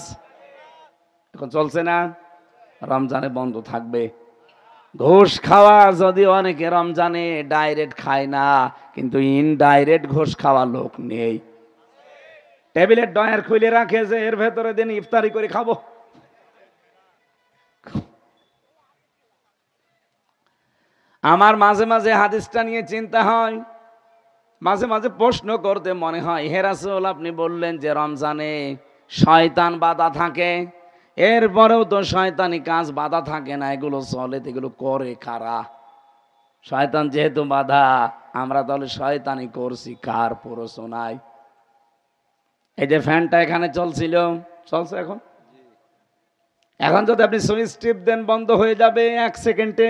Speaker 1: এখন চলছে না, রমজানে বন্ধ থাকবে। ঘুষ খাওয়া যদি অনেকে রমজানে ডাইরেক্ট খায় না, কিন্তু ইনডাইরেক্ট ঘুষ খাওয়া লোক নেই। টেবিলের ডয়ার খুলে রাখে যে এর ভেতরে দিন ইফতারি করে খাবো। আমার মাঝে মাঝে হাদিসটা নিয়ে চিন্তা হয়, মাঝে মাঝে প্রশ্ন করতে মনে হয়, হে রাসূল আপনি বললেন যে রমজানে শয়তান বাধা থাকে, এরপরেও তো শয়তানি কাজ বাধা থাকে না, এগুলো চলে, এগুলো করে কারা? শয়তান যেহেতু বাধা, আমরা তাহলে শয়তানি করছি কার প্ররোচনায়? এই যে ফ্যানটা এখানে চলছিল, চলছে এখন, এখন যদি আপনি সুইচ টিপ দেন বন্ধ হয়ে যাবে 1 সেকেন্ডে।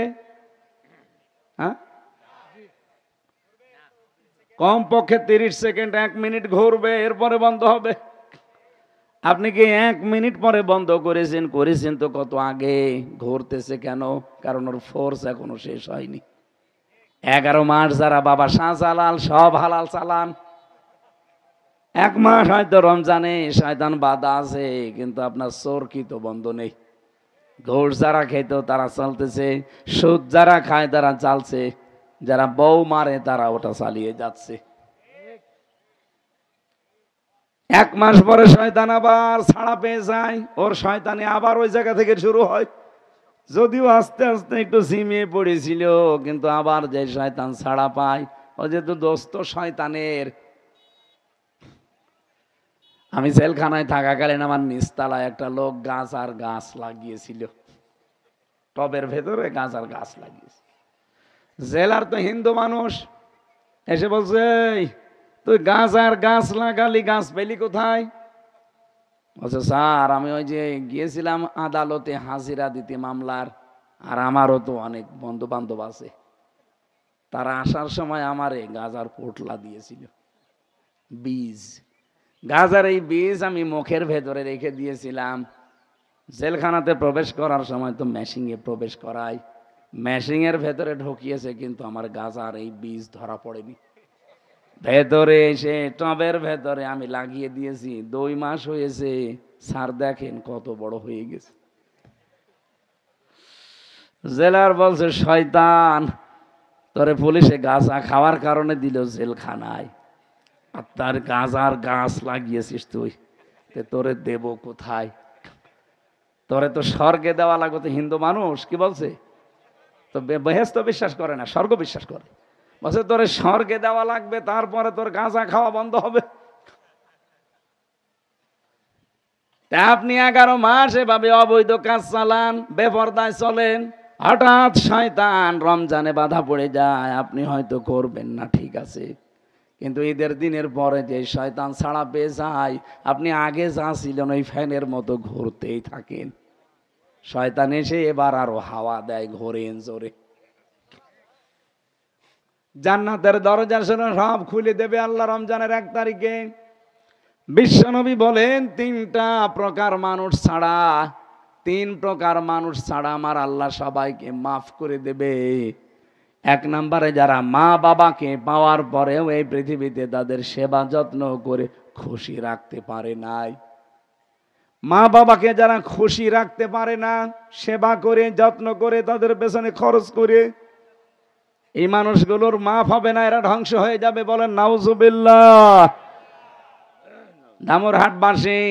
Speaker 1: হ্যাঁ, কমপক্ষে 30 সেকেন্ড, 1 মিনিট ঘুরবে, এরপরে বন্ধ হবে। আপনি কি 1 মিনিট পরে বন্ধ করেছেন? করেছেন তো কত আগে। ঘুরতেছে কেন? কারণ ওর ফোর্স এখনো শেষ হয়নি। 11 মাস যারা বাবা শাহজালাল সব হালাল চালান, 1 মাস হয়তো রমজানে শয়তান বাধা আছে, কিন্তু আপনার চোরকি তো বন্ধ নেই। ঘুষ যারা খেত তারা চলতেছে, সুদ যারা খায় তারা চালছে, যারা বউ মারে তারা ওটা চালিয়ে যাচ্ছে। 1 মাস পরে শয়তান আবার ছাড়া পেয়ে যায়, ওর শয়তানি আবার ওই জায়গা থেকে শুরু হয়। যদিও আস্তে আস্তে একটু ঝিমিয়ে পড়েছিল, কিন্তু আবার যে শয়তান ছাড়া পায়, ও যেহেতু দোস্ত শয়তানের। আমি জেলখানায় থাকাকালীন আমার নিচতলায় একটা লোক গাছ আর গাছ লাগিয়েছিল, টবের ভেতরে গাছ আর গাছ লাগিয়েছে। জেলার তো হিন্দু মানুষ এসে বলছে, তুই গাছ আর গাছ লাগালি, গাছ পেলি কোথায়? বলছে, স্যার আমি ওই যে গিয়েছিলাম আদালতে হাজিরা দিতে মামলার, আর আমারও তো অনেক বন্ধু বান্ধব আছে, তারা আসার সময় আমারে গাজার পোটলা দিয়েছিল, বীজ। গাজার এই বীজ আমি মুখের ভেতরে রেখে দিয়েছিলাম। জেলখানাতে প্রবেশ করার সময় তো মেশিনে প্রবেশ করাই, মেশিনের ভেতরে ঢুকিয়েছে, কিন্তু আমার গাজার এই বীজ ধরা পড়েনি। ভেতরে এসে টবের ভেতরে আমি লাগিয়ে দিয়েছি, 2 মাস হয়েছে, স্যার দেখেন কত বড় হয়ে গেছে। জেলার বলছে, শয়তান তোরে পুলিশে গাঁজা খাওয়ার কারণে দিল জেলখানায়, আর তার গাঁজার গাছ লাগিয়েছিস তুই, তোরে দেব কোথায়? তোরে তো স্বর্গে দেওয়া লাগতো। হিন্দু মানুষ কি বলছে, তো বেহেশত বিশ্বাস করে না, স্বর্গ বিশ্বাস করে। বলছে তোরে স্বর্গে দেওয়া লাগবে, তারপরে তোর গাঁজা খাওয়া বন্ধ হবে। আপনি 11 মাস এভাবে অবৈধ কাজ চালান, বেপরদায় চলেন, হঠাৎ শয়তান রমজানে বাধা পড়ে যায়, আপনি হয়তো করবেন না, ঠিক আছে, কিন্তু ঈদের দিনের পরে যে শয়তান ছাড়া পেয়ে যায়, আপনি আগে যা ছিলেন ওই ফ্যানের মতো ঘুরতেই থাকেন। শয়তান এসে এবার আরো হাওয়া দেয়, ঘোরেন জোরে। জান্নাতের দরজা সব খুলে দেবে আল্লাহ রমজানের 1 তারিখে। বিশ্বনবী বলেন, 3টা প্রকার মানুষ ছাড়া, 3 প্রকার মানুষ ছাড়া আমার আল্লাহ সবাইকে মাফ করে দেবে। 1 নম্বরে যারা মা বাবাকে পাওয়ার পরেও এই পৃথিবীতে তাদের সেবা যত্ন করে খুশি রাখতে পারে নাই। মা বাবাকে যারা খুশি রাখতে পারে না, সেবা করে যত্ন করে তাদের পেছনে খরচ করে, এই মানুষগুলোর মাফ হবে না, এরা ধ্বংস হয়ে যাবে। বলেন নাউজুবিল্লাহ। ধামরহাটবাসী,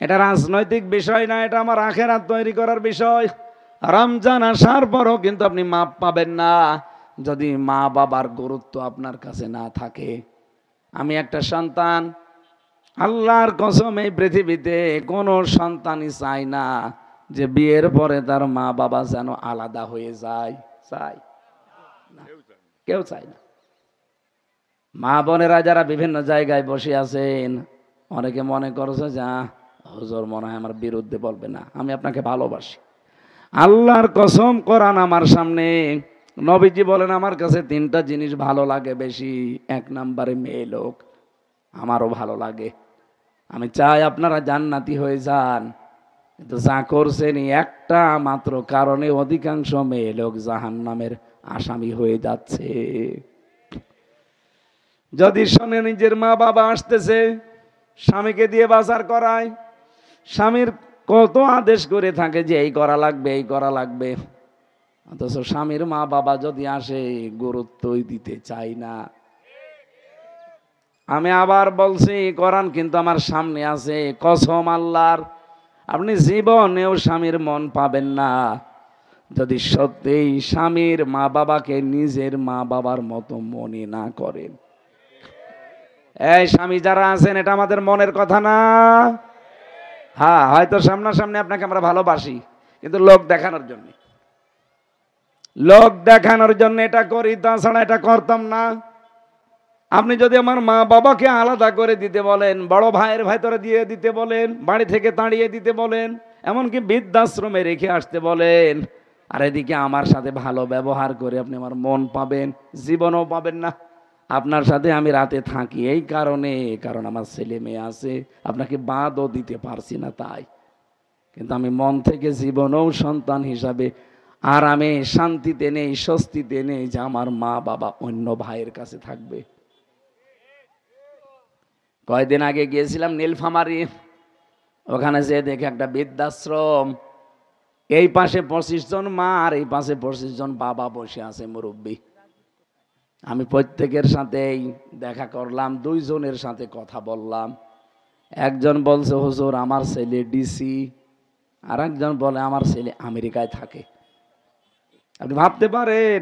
Speaker 1: এটা রাজনৈতিক বিষয় না, এটা আমার আখেরাত তৈরি করার বিষয়। রমজান আসার পরও কিন্তু আপনি মাপ পাবেন না যদি মা বাবার গুরুত্ব আপনার কাছে না থাকে। আমি একটা সন্তান, আল্লাহর কসম এই পৃথিবীতে কোনো সন্তানই চায় না যে বিয়ের পরে তার মা বাবা যেন আলাদা হয়ে যায়। চায় না, কেউ চায় না। মা বোনেরা যারা বিভিন্ন জায়গায় বসে আছেন, অনেকে মনে করছে যে হুজুর মনে হয় আমার বিরুদ্ধে বলবে না, আমি আপনাকে ভালোবাসি। আল্লাহর কসম, কোরআন আমার সামনে, নবীজি বলেন আমার কাছে 3টা জিনিস ভালো লাগে বেশি। 1 নম্বরে মেয়ে লোক, আমারও ভালো লাগে। আমি চাই আপনারা জান্নাতি হয়ে যান। কিন্তু যা করছেন একটা মাত্র কারণে অধিকাংশ মেয়ে লোক জাহান্নামের আসামি হয়ে যাচ্ছে। যদি শোনে নিজের মা বাবা আসতেছে, স্বামীকে দিয়ে বাজার করায়, স্বামীর কত আদেশ করে থাকে যে এই করা লাগবে এই করা লাগবে, অথচ স্বামীর মা বাবা যদি আসে গুরুত্বই দিতে চাই না। আমি আবার বলছি, কোরআন কিন্তু আমার সামনে আছে, কসম আল্লাহর, আপনি জীবনেও স্বামীর মন পাবেন না যদি সত্যিই স্বামীর মা বাবাকে নিজের মা বাবার মতো মনে না করেন। এই স্বামী যারা আছেন, এটা আমাদের মনের কথা না। হ্যাঁ, হয়তো সামনাসামনি আপনাকে আমরা ভালোবাসি, কিন্তু লোক দেখানোর জন্য, লোক দেখানোর জন্য এটা করি, তাছাড়া এটা করতাম না। আপনি যদি আমার মা বাবাকে আলাদা করে দিতে বলেন, বড় ভাইয়ের ভেতরে দিয়ে দিতে বলেন, বাড়ি থেকে তাড়িয়ে দিতে বলেন, এমনকি বৃদ্ধাশ্রমে রেখে আসতে বলেন, আর এদিকে আমার সাথে ভালো ব্যবহার করে আপনি আমার মন পাবেন, জীবনও পাবেন না। আপনার সাথে আমি রাতে থাকি এই কারণে, কারণ আমার ছেলে মেয়ে আছে, আপনাকে বাদও দিতে পারছি না তাই। কিন্তু আমি মন থেকে জীবনেও সন্তান হিসাবে আর আমি শান্তিতে নেই, স্বস্তিতে নেই যে আমার মা বাবা অন্য ভাইয়ের কাছে থাকবে। কয়েকদিন আগে গিয়েছিলাম নীলফামারী, ওখানে যেয়ে দেখে একটা বৃদ্ধাশ্রম, এই পাশে 25 জন মা আর এই পাশে 25 জন বাবা বসে আছে, মুরব্বী। আমি প্রত্যেকের সাথেই দেখা করলাম, 2 জনের সাথে কথা বললাম। একজন বলছে, হুজুর আমার ছেলে ডিসি, আর একজন বলে আমার ছেলে আমেরিকায় থাকে। আপনি ভাবতে পারেন,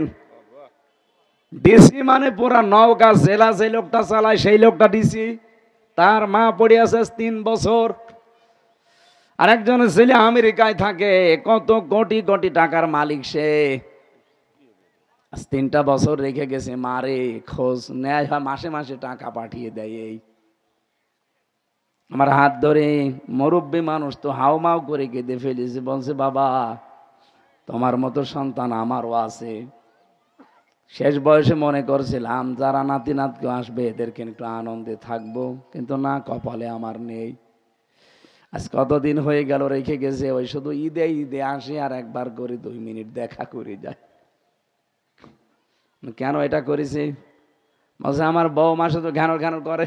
Speaker 1: ডিসি মানে পুরা নওগাঁ জেলা যে লোকটা চালায় সেই লোকটা ডিসি, তার মা পড়ে আছে 3 বছর। আর একজন ছেলে আমেরিকায় থাকে, কত কোটি কোটি টাকার মালিক সে। 3টা বছর রেখে গেছে, মারে খোঁজ নেয়, মাসে মাসে টাকা পাঠিয়ে দেয়। এই আমার হাত ধরে মুরব্বী মানুষ তো হাউমাউ করে কেঁদে ফেলেছে, বলছে বাবা তোমার মতো সন্তান আমারও আছে। শেষ বয়সে মনে করছিলাম যারা নাতি নাতকে আসবে এদেরকে একটু আনন্দে থাকবো, কিন্তু না, কপালে আমার নেই। আজ কতদিন হয়ে গেল রেখে গেছে, ওই শুধু ঈদে ঈদে আসে আর একবার করে 2 মিনিট দেখা করে যায়। কেন এটা করেছে? বলছে আমার বউমা শুধু ঘ্যান ঘ্যান করে,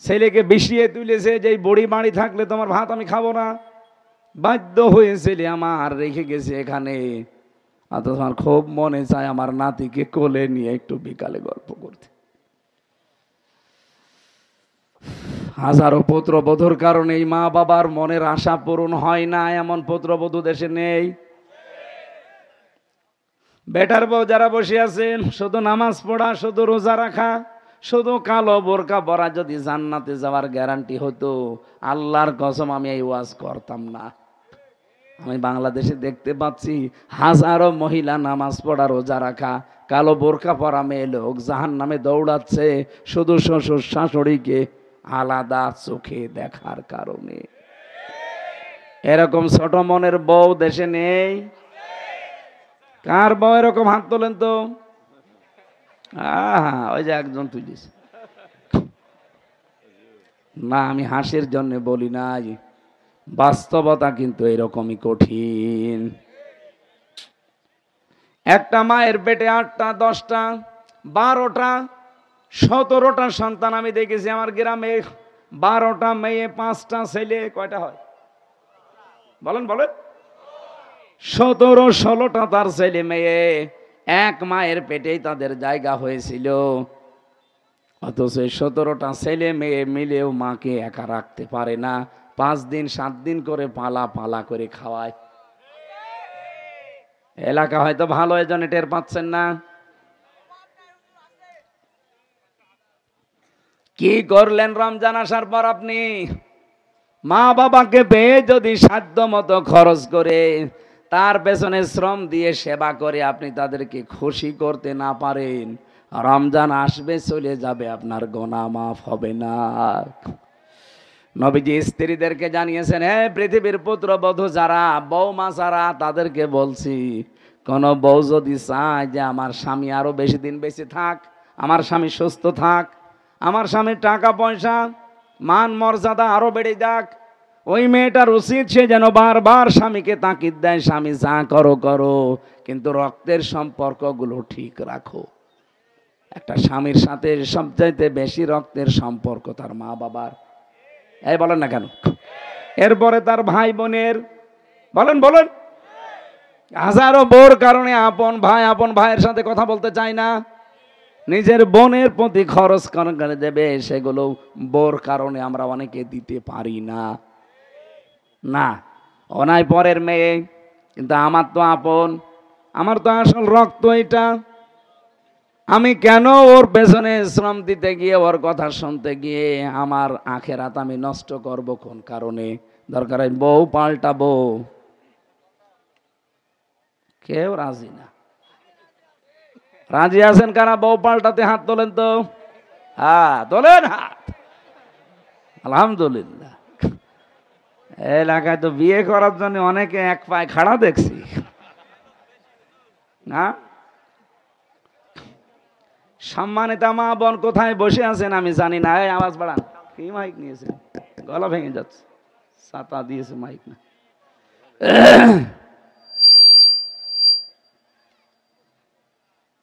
Speaker 1: ছেলেকে বিষিয়ে তুলেছে যে বড়ি বাড়ি থাকলে তোমার ভাত আমি খাবো না, বাধ্য হয়ে ছেলে আমার রেখে গেছে এখানে। অথচ আমার খুব মনে চায় আমার নাতিকে কোলে নিয়ে একটু বিকালে গল্প করতে। হাজারো পুত্রবধূর কারণে এই মা বাবার মনের আশা পূরণ হয় না, এমন পুত্রবধূ দেশে নেই। বেটার বউ যারা বসে আছেন, শুধু নামাজ পড়া, শুধু রোজা রাখা, শুধু কালো বোরকা পরা, যদি জান্নাতে যাওয়ার গ্যারান্টি হতো, আল্লাহর কসম আমি এই ওয়াজ করতাম না। আমি বাংলাদেশে দেখতে পাচ্ছি হাজারো মহিলা নামাজ পড়া, রোজা রাখা, কালো বোরকা পরা মেয়ে লোক জাহান্নামে দৌড়াচ্ছে, শুধু শ্বশুর শাশুড়িকে আলাদা চোখে দেখার কারণে। এরকম ছোট মনের বউ দেশে নেই। কার বউ এরকম? হাত তোলেন তো। ওই যে একজন তুলিস না, আমি হাসির জন্য বলি নাই, বাস্তবতা কিন্তু এরকমই কঠিন। একটা মায়ের পেটে 8টা 10টা 12টা 17টা সন্তান আমি দেখেছি আমার গ্রামে। 12টা মেয়ে 5টা ছেলে, কয়টা হয় বলেন বলেন? 17-16টা তার ছেলে মেয়ে, এক মায়ের পেটেই তাদের জায়গা হয়েছিল। অথচ 17টা ছেলে মেয়ে মিলেও মাকে একা রাখতে পারে না, 5 দিন 7 দিন করে পালা পালা করে খাওয়ায়। এলাকা হয়তো ভালো, এজন্য টের পাচ্ছেন না। কি করলেন রমজান আসার পর আপনি? মা বাবাকে পেয়ে যদি সাধ্য মতো খরচ করে, তার পেছনে শ্রম দিয়ে সেবা করে আপনি তাদেরকে খুশি করতে না পারেন, রমজান আসবে চলে যাবে, আপনার গুনাহ মাফ হবে না। নবীজি স্ত্রীদেরকে জানিয়েছেন, হে পৃথিবীর পুত্রবধূ যারা, বৌমা যারা, তাদেরকে বলছি, কোন বউ যদি চায় যে আমার স্বামী আরো বেশি দিন বেঁচে থাক, আমার স্বামী সুস্থ থাক, আমার স্বামীর টাকা পয়সা মান মর্যাদা আরো বেড়ে যাক, ওই মেয়েটার উচিত সে যেন বারবার স্বামীকে তাকিদ দেয়, স্বামী যা করো করো, কিন্তু রক্তের সম্পর্কগুলো ঠিক রাখো। একটা স্বামীর সাথে সবচাইতে বেশি রক্তের সম্পর্ক তার মা বাবার। এই বলেন না কেন? এরপরে তার ভাই বোনের, বলেন বলেন। হাজারো বোর কারণে আপন ভাইয়ের সাথে কথা বলতে চায় না, নিজের বোনের প্রতি খরচ করে দেবে, সেগুলো বোর কারণে আমরা অনেকে দিতে পারি না। না, অনায় পরের মেয়ে, কিন্তু আমার তো আপন, আমার তো আসল রক্ত এটা। আমি কেন ওর পেছনে শ্রম দিতে গিয়ে, ওর কথা শুনতে গিয়ে আমার আখেরাত আমি নষ্ট করব কোন কারণে? দরকার হয় বউ পাল্টাবো। কেউ রাজি না। রাজি আছেন কারা বউ পাল্টাতে? হাত তোলেন তো। হ্যাঁ তোলেন হাত। আলহামদুলিল্লাহ। এলাকায় তো বিয়ে করার জন্য অনেকে এক পায়ে খাড়া দেখছি না। সম্মানিত মা বোন কোথায় বসে আছেন আমি জানি না। এই আওয়াজ বাড়ান। কি মাইক নিয়েছে? গলা ভেঙে যাচ্ছে। ছাতা দিয়েছে মাইক না।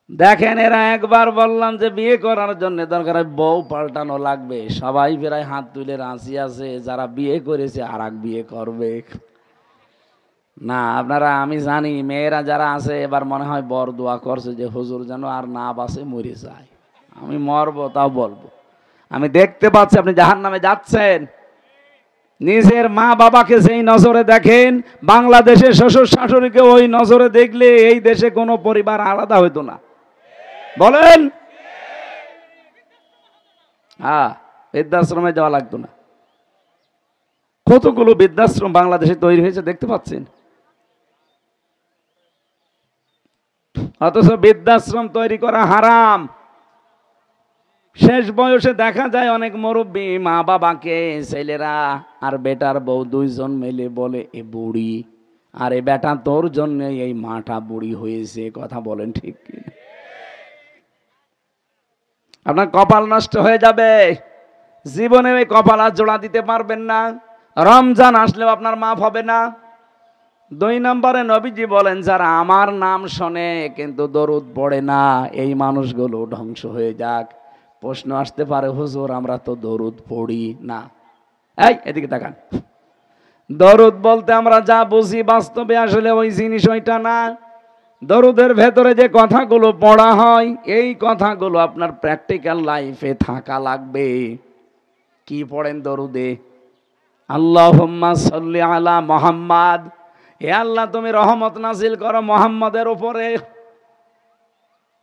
Speaker 1: দেখেন, এরা একবার বললাম যে বিয়ে করার জন্য দরকার বউ পাল্টানো লাগবে, সবাই প্রায় হাত তুলে রাজি আছে, যারা বিয়ে করেছে আর এক বিয়ে করবে না। আপনারা, আমি জানি মেয়েরা যারা আছে এবার মনে হয় বর দোয়া করছে যে হুজুর যেন আর না বাসে মরে যায়। আমি মরবো তাও বলবো। আমি দেখতে পাচ্ছি আপনি জাহান্নামে যাচ্ছেন। নিজের মা বাবাকে যেই নজরে দেখেন, বাংলাদেশের শ্বশুর শাশুড়িকে ওই নজরে দেখলে এই দেশে কোনো পরিবার আলাদা হইতো না। বলেন। হ্যাঁ, বৃদ্ধাশ্রমে যাওয়া লাগতো না। কতগুলো বৃদ্ধাশ্রম বাংলাদেশে তৈরি হয়েছে দেখতে পাচ্ছেন, অথচ বৃদ্ধাশ্রম তৈরি করা হারাম। শেষ বয়সে দেখা যায় অনেক মুরব্বী মা বাবাকে ছেলেরা আর বেটার বউ দুইজন মিলে বলে এ বুড়ি, আর এ বেটা তোর জন্য এই মাটা বুড়ি হয়েছে। কথা বলেন ঠিক কি? আপনার কপাল নষ্ট হয়ে যাবে, জীবনে ওই কপাল আর জোড়া দিতে পারবেন না। রমজান আসলেও আপনার মাফ হবে না। 2 নম্বরে নবীজি বলেন, যারা আমার নাম শোনে কিন্তু দরুদ পড়ে না, এই মানুষগুলো ধ্বংস হয়ে যাক। প্রশ্ন আসতে পারে, হুজুর আমরা তো দরুদ পড়ি না। এই এদিকে তাকান। দরুদ বলতে আমরা যা বুঝি বাস্তবে আসলে ওই জিনিস ওইটা না। দরুদের ভেতরে যে কথাগুলো পড়া হয়, এই কথাগুলো আপনার প্র্যাকটিক্যাল লাইফে থাকা লাগবে। কি পড়েন দরুদে? আল্লাহুম্মা সাল্লি আলা মুহাম্মাদ, হে আল্লাহ তুমি রহমত নাজিল করো মুহাম্মাদের উপরে।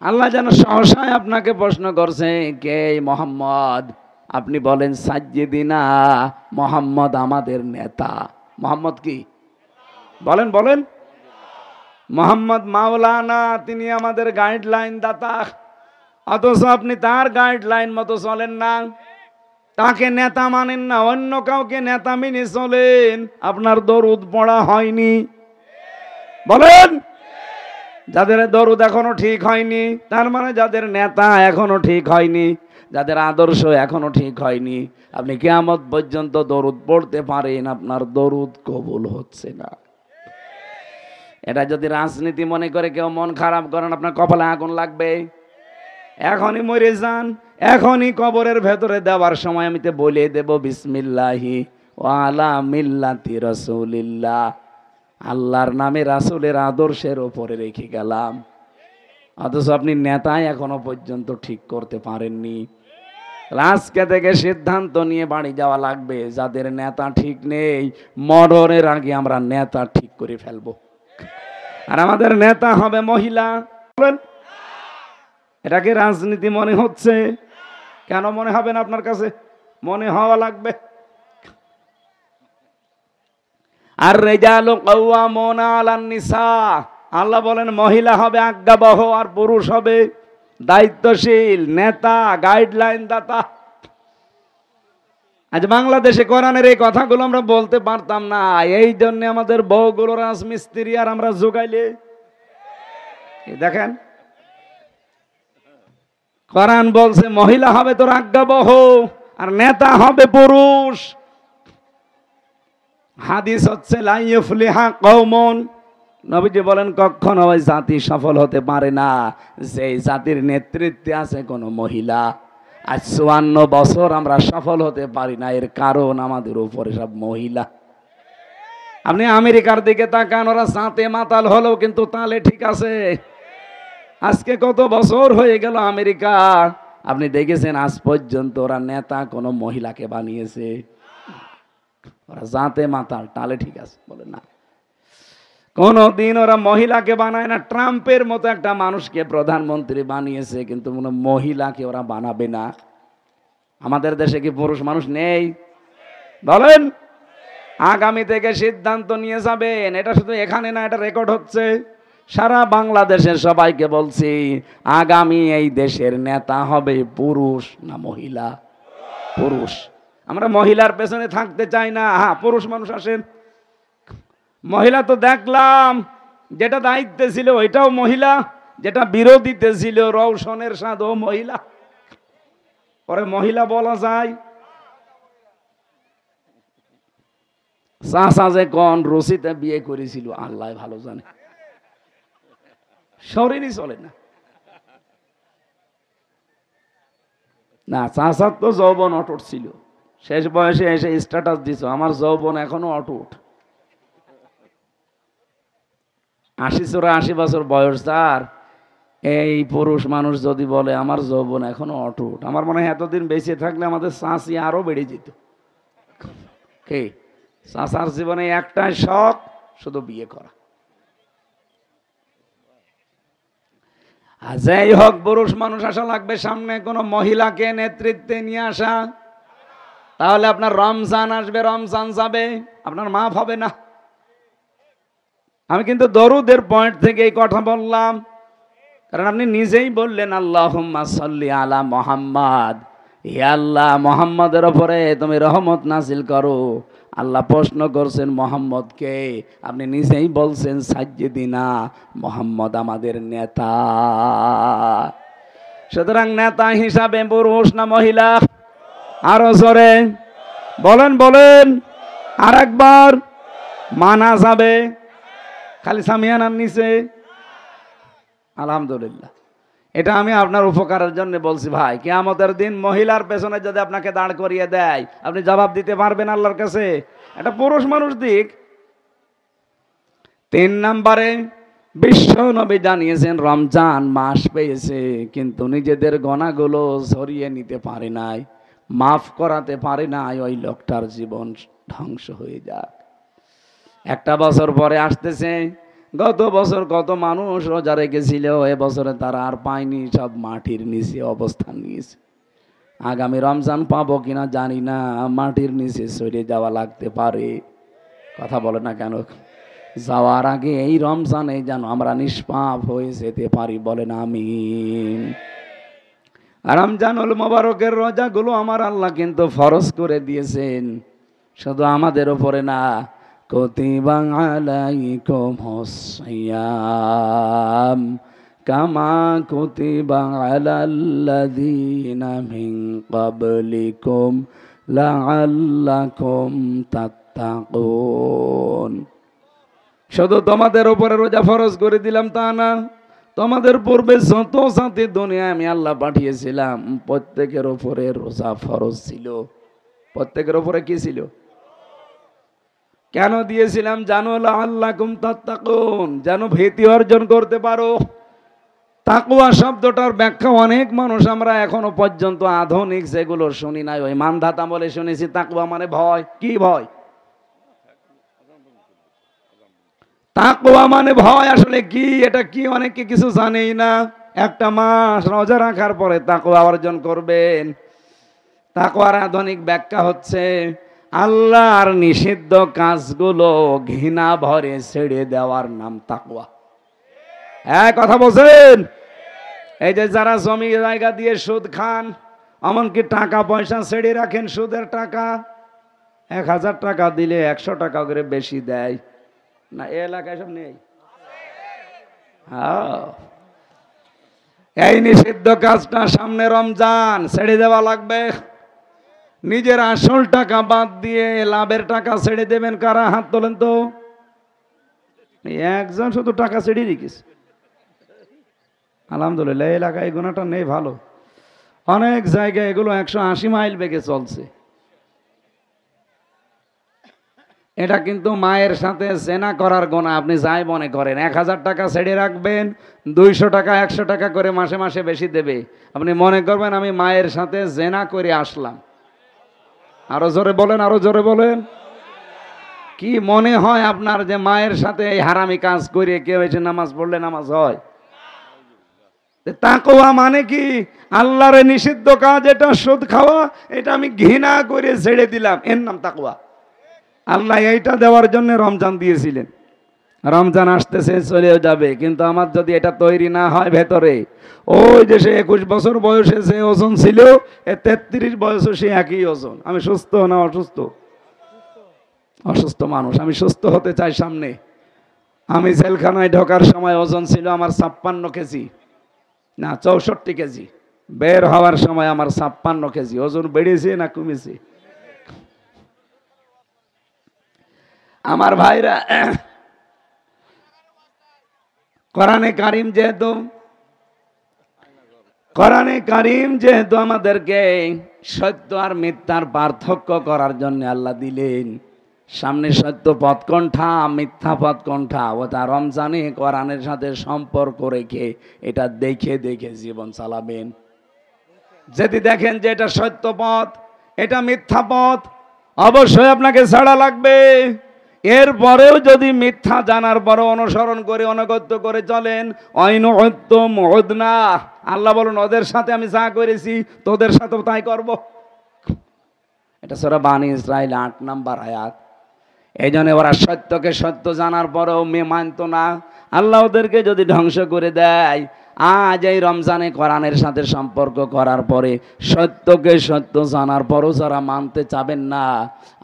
Speaker 1: আল্লাহ যেন সহসায় আপনাকে প্রশ্ন করছে, কে মুহাম্মদ? আপনি বলেন সাজ্জিদিনা, মুহাম্মদ আমাদের নেতা। মুহাম্মদ কি? বলেন বলেন। মুহাম্মদ মাওলানা, তিনি আমাদের গাইডলাইন দাতা। অথচ আপনি তার গাইডলাইন মতো চলেন না, তাকে নেতা মানেন না, অন্য কাউকে নেতা মেনে চলেন। আপনার দরুদ পড়া হয়নি। বলেন। যাদের দরুদ এখনো ঠিক হয়নি, তার মানে যাদের নেতা এখনো ঠিক হয়নি, যাদের আদর্শ এখনো ঠিক হয়নি। আপনি কিয়ামত পর্যন্ত দরুদ পড়তে পারেন, আপনার দরুদ কবুল হচ্ছে না। এটা যদি রাজনীতি মনে করে কেউ মন খারাপ করেন, আপনার কপালে আগুন লাগবে। এখনই মরে যান, এখনই কবরের ভেতরে দেওয়ার সময় আমি তো বলে দেব বিসমিল্লাহি ওয়া আলা মিল্লাতি রাসূলিল্লাহ, আল্লাহর নামে রাসূলের আদর্শের উপরে রেখে গেলাম। অথচ আপনি নেতাই এখনো পর্যন্ত ঠিক করতে পারেননি। আজকে থেকে সিদ্ধান্ত নিয়ে বাড়ি যাওয়া লাগবে, যাদের নেতা ঠিক নেই মরণের আগে আমরা নেতা ঠিক করে ফেলবো। আর আমাদের নেতা হবে মহিলা। বলেন, এটাকে রাজনীতি মনে হচ্ছে? কেন মনে হবে না আপনার কাছে? মনে হওয়া লাগবে। আর রিজালু কাওয়ামুনা আলান নিসা, আল্লাহ বলেন মহিলা হবে আজ্ঞাবহ আর পুরুষ হবে দায়িত্বশীল, নেতা, গাইডলাইন দাতা। আজ বাংলাদেশে কোরআনের এই কথাগুলো আমরা বলতে পারতাম না, এই জন্য আমাদের বউগুলো রাজমিস্ত্রি আর আমরা যোগাইলে। দেখেন, কোরআন বলছে মহিলা হবে তোর আজ্ঞাবহ আর নেতা হবে পুরুষ। হাদিস হচ্ছে লা ইউফলিহা কওমুন, নবীজি বলেন কখনো ওই জাতি সফল হতে পারে না যে জাতির নেতৃত্বে আছে কোনো মহিলা। আজ ৫৪ বছর আমরা সফল হতে পারি না, এর কারণ আমাদের উপরে সব মহিলা। আপনি আমেরিকার দিকে তাকান, ওরা সাঁতে মাতাল হলেও কিন্তু তালে ঠিক আছে। আজকে কত বছর হয়ে গেল আমেরিকা, আপনি দেখেছেন আজ পর্যন্ত ওরা নেতা কোনো মহিলাকে বানিয়েছে? ওরা জাতে মাতাল, তালে ঠিক আছে বলে না, কোনদিন ওরা মহিলাকে বানায় না। ট্রাম্পের মতো একটা মানুষকে প্রধানমন্ত্রী বানিয়েছে, কিন্তু কোনো মহিলাকে ওরা বানাবে না। আমাদের দেশে কি পুরুষ মানুষ নেই? বলেন। আগামী থেকে সিদ্ধান্ত নিয়ে যাবেন, এটা শুধু এখানে না, এটা রেকর্ড হচ্ছে সারা বাংলাদেশের সবাইকে বলছি, আগামী এই দেশের নেতা হবে পুরুষ না মহিলা? পুরুষ। আমরা মহিলার পেছনে থাকতে চাই না। হ্যাঁ, পুরুষ মানুষ আসেন। মহিলা তো দেখলাম, যেটা দায়িত্বে ছিল ওইটাও মহিলা, যেটা বিরোধীতে ছিল রওশনের সাথেও মহিলা। পরে মহিলা বলা যায়? চাচা যে কোন রশিতে বিয়ে করেছিল আল্লাহ ভালো জানে, শরীরই চলে না। না, চাচার তো যৌবন অটুট ছিল, শেষ বয়সে এসে স্ট্যাটাস দিছ আমার যৌবন এখনো অটুট। ৮০-৮৪ বছর বয়স তার। এই পুরুষ মানুষ যদি বলে আমার যৌবন এখনো অটুট, আমার মনে হয় এতদিন বেঁচে থাকলে আমাদের চাষি আরো বেড়ে যেত। কে? চাচার জীবনে একটাই শখ, শুধু বিয়ে করা। যাই হোক, পুরুষ মানুষ আসা লাগবে সামনে, কোনো মহিলাকে নেতৃত্বে নিয়ে আসা। তাহলে আপনার রমজান আসবে, রমজান যাবে, আপনার মাফ হবে না। আমি কিন্তু দরুদের পয়েন্ট থেকে এই কথা বললাম, কারণ আপনি নিজেই বললেন আল্লাহুম্মা সাল্লি আলা মুহাম্মাদ, হে আল্লাহ মুহাম্মাদের উপরে তুমি রহমত নাজিল করো। আল্লাহ প্রশ্ন করছেন মুহাম্মদকে, আপনি নিজেই বলছেন সাজ্জিদিনা, মুহাম্মদ আমাদের নেতা। সুতরাং নেতা হিসাবে পুরুষ না মহিলা? আরো জোরে বলেন, বলেন আর একবার। মানা যাবে? খালি সামিয়ানার নিচে? আলহামদুলিল্লাহ, এটা আমি আপনার উপকারের জন্য বলছি ভাই। কিয়ামতের দিন মহিলার পেছনে যদি আপনাকে দাঁড় করিয়ে দেয়, আপনি জবাব দিতে পারবেন আল্লাহর কাছে? এটা পুরুষ মানুষ দিক। ৩ নম্বরে বিশ্ব নবী জানিয়েছেন রমজান মাস পেয়েছে, কিন্তু নিজেদের গোনাগুলো সরিয়ে নিতে পারে নাই, মাফ করাতে পারে নাই, ওই লোকটার জীবন ধ্বংস হয়ে যাক। একটা বছর পরে আসতেছে, গত বছর কত মানুষ রোজা রেখেছিল, এবছরে তারা আর পায়নি, সব মাটির নিচে অবস্থান নিয়েছে। আগামী রমজান পাবো কিনা জানি না, মাটির নিচে সরে যাওয়া লাগতে পারে। কথা বলে না কেন? যাওয়ার আগে এই রমজানে যেন আমরা নিষ্পাপ হয়ে যেতে পারি, বলেন আমিন। রমজানুল মোবারকের রোজাগুলো আমার আল্লাহ কিন্তু ফরজ করে দিয়েছেন, শুধু আমাদের উপরে না। কুতিবা আলাইকুমুস সিয়াম কামা কুতিবা আলাল্লাযীনা মিন ক্বাবলিকুম লাআল্লাকুম তাত্তাকুন। শুধু তোমাদের উপরে রোজা ফরজ করে দিলাম তা না, তোমাদের পূর্বে যত জাতি দুনিয়ায় আমি আল্লাহ পাঠিয়েছিলাম প্রত্যেকের উপরে রোজা ফরজ ছিল। প্রত্যেকের উপরে কি ছিল? কেন দিয়েছিলাম জানো? লাআল্লাকুম তাত্তাকুন, যেন ভীতি অর্জন করতে পারো। তাকওয়া শব্দটার ব্যাখ্যা অনেক মানুষ আমরা এখনো পর্যন্ত আধুনিক যেগুলো শুনি নাই, ওই মানধাতা বলে শুনেছি তাকওয়া মানে ভয়। কি ভয়? তাকওয়া মানে ভয় আসলে কি, এটা কি অনেকে কিছু জানেই না। একটা মাস রোজা রাখার পরে তাকওয়া অর্জন করবেন। তাকওয়ার আধুনিক ব্যাখ্যা হচ্ছে আল্লাহর নিষিদ্ধ কাজগুলো ঘৃণা ভরে ছেড়ে দেওয়ার নাম তাকওয়া। হ্যাঁ, কথা বলছেন? এই যে যারা জমি জায়গা দিয়ে সুদ খান, এমনকি টাকা পয়সা ছেড়ে রাখেন, সুদের টাকা ১,০০০ টাকা দিলে ১০০ টাকা করে বেশি দেয় না? এই এলাকায় সব নেই? হ্যাঁ, এই নিষিদ্ধ কাজটা সামনে রমজান, ছেড়ে দেওয়া লাগবে। নিজের আসল টাকা বাদ দিয়ে লাভের টাকা ছেড়ে দেবেন কারা? হাত তোলেন তো। একজন শুধু টাকা ছেড়ে রেখেছে। আলহামদুলিল্লাহ, এলাকায় এই গুণাটা নেই, ভালো। অনেক জায়গায় এগুলো 180 মাইল বেগে চলছে। এটা কিন্তু মায়ের সাথে জেনা করার গোনা। আপনি যাই মনে করেন 1000 টাকা ছেড়ে রাখবেন, 200 টাকা 100 টাকা করে মাসে মাসে বেশি দেবে। আপনি মনে করবেন আমি মায়ের সাথে জেনা করে আসলাম। আরো জোরে বলেন, আরো জোরে বলেন। কি মনে হয় আপনার যে মায়ের সাথে এই হারামি কাজ করে কেউ এসে নামাজ পড়লে নামাজ হয়? তাকওয়া মানে কি? আল্লাহর নিষিদ্ধ কাজ, এটা সুদ খাওয়া, এটা আমি ঘৃণা করে ছেড়ে দিলাম, এর নাম তাকওয়া। আল্লাহ এইটা দেওয়ার জন্য রমজান দিয়েছিলেন। রমজান আসতেছে, চলেও যাবে, কিন্তু আমার যদি এটা তৈরি না হয় ভেতরে, ওই যে সে 21 বছর বয়সে যে ওজন ছিল, 33 বয়সে সে একই ওজন। আমি সুস্থ না অসুস্থ? অসুস্থ মানুষ। আমি সুস্থ হতে চাই সামনে। আমি জেলখানায় ঢোকার সময় ওজন ছিল আমার 56 কেজি, না 64 কেজি। বের হওয়ার সময় আমার 56 কেজি। ওজন বেড়েছে না কমেছে? আমার ভাইরা, কোরআনে কারিম যেহেতু আমাদেরকে সত্য আর মিথ্যার পার্থক্য করার জন্য আল্লাহ দিলেন, সামনে সত্য পথ কোনটা, মিথ্যা পথ কোনটা, ও তা রমজানে কোরআনের সাথে সম্পর্ক রেখে এটা দেখে দেখে জীবন চালাবেন। যদি দেখেন যে এটা সত্য পথ, এটা মিথ্যা পথ, অবশ্যই আপনাকে ছাড়া লাগবে। এরপরেও যদি মিথ্যা জানার পরও অনুসরণ করে অনুগত্য করে চলেন, আল্লাহ বলুন ওদের সাথে আমি যা করেছি তোদের সাথেও তাই করব। এটা সূরা বানী ইসরাইল 8 নম্বর আয়াত। এই জন্য ওরা সত্যকে সত্য জানার পরেও মানত না। আল্লাহ ওদেরকে যদি ধ্বংস করে দেয়, আজ এই রমজানে কোরআনের সাথে সম্পর্ক করার পরে সত্যকে সত্য জানার পরও যারা মানতে চাবেন না,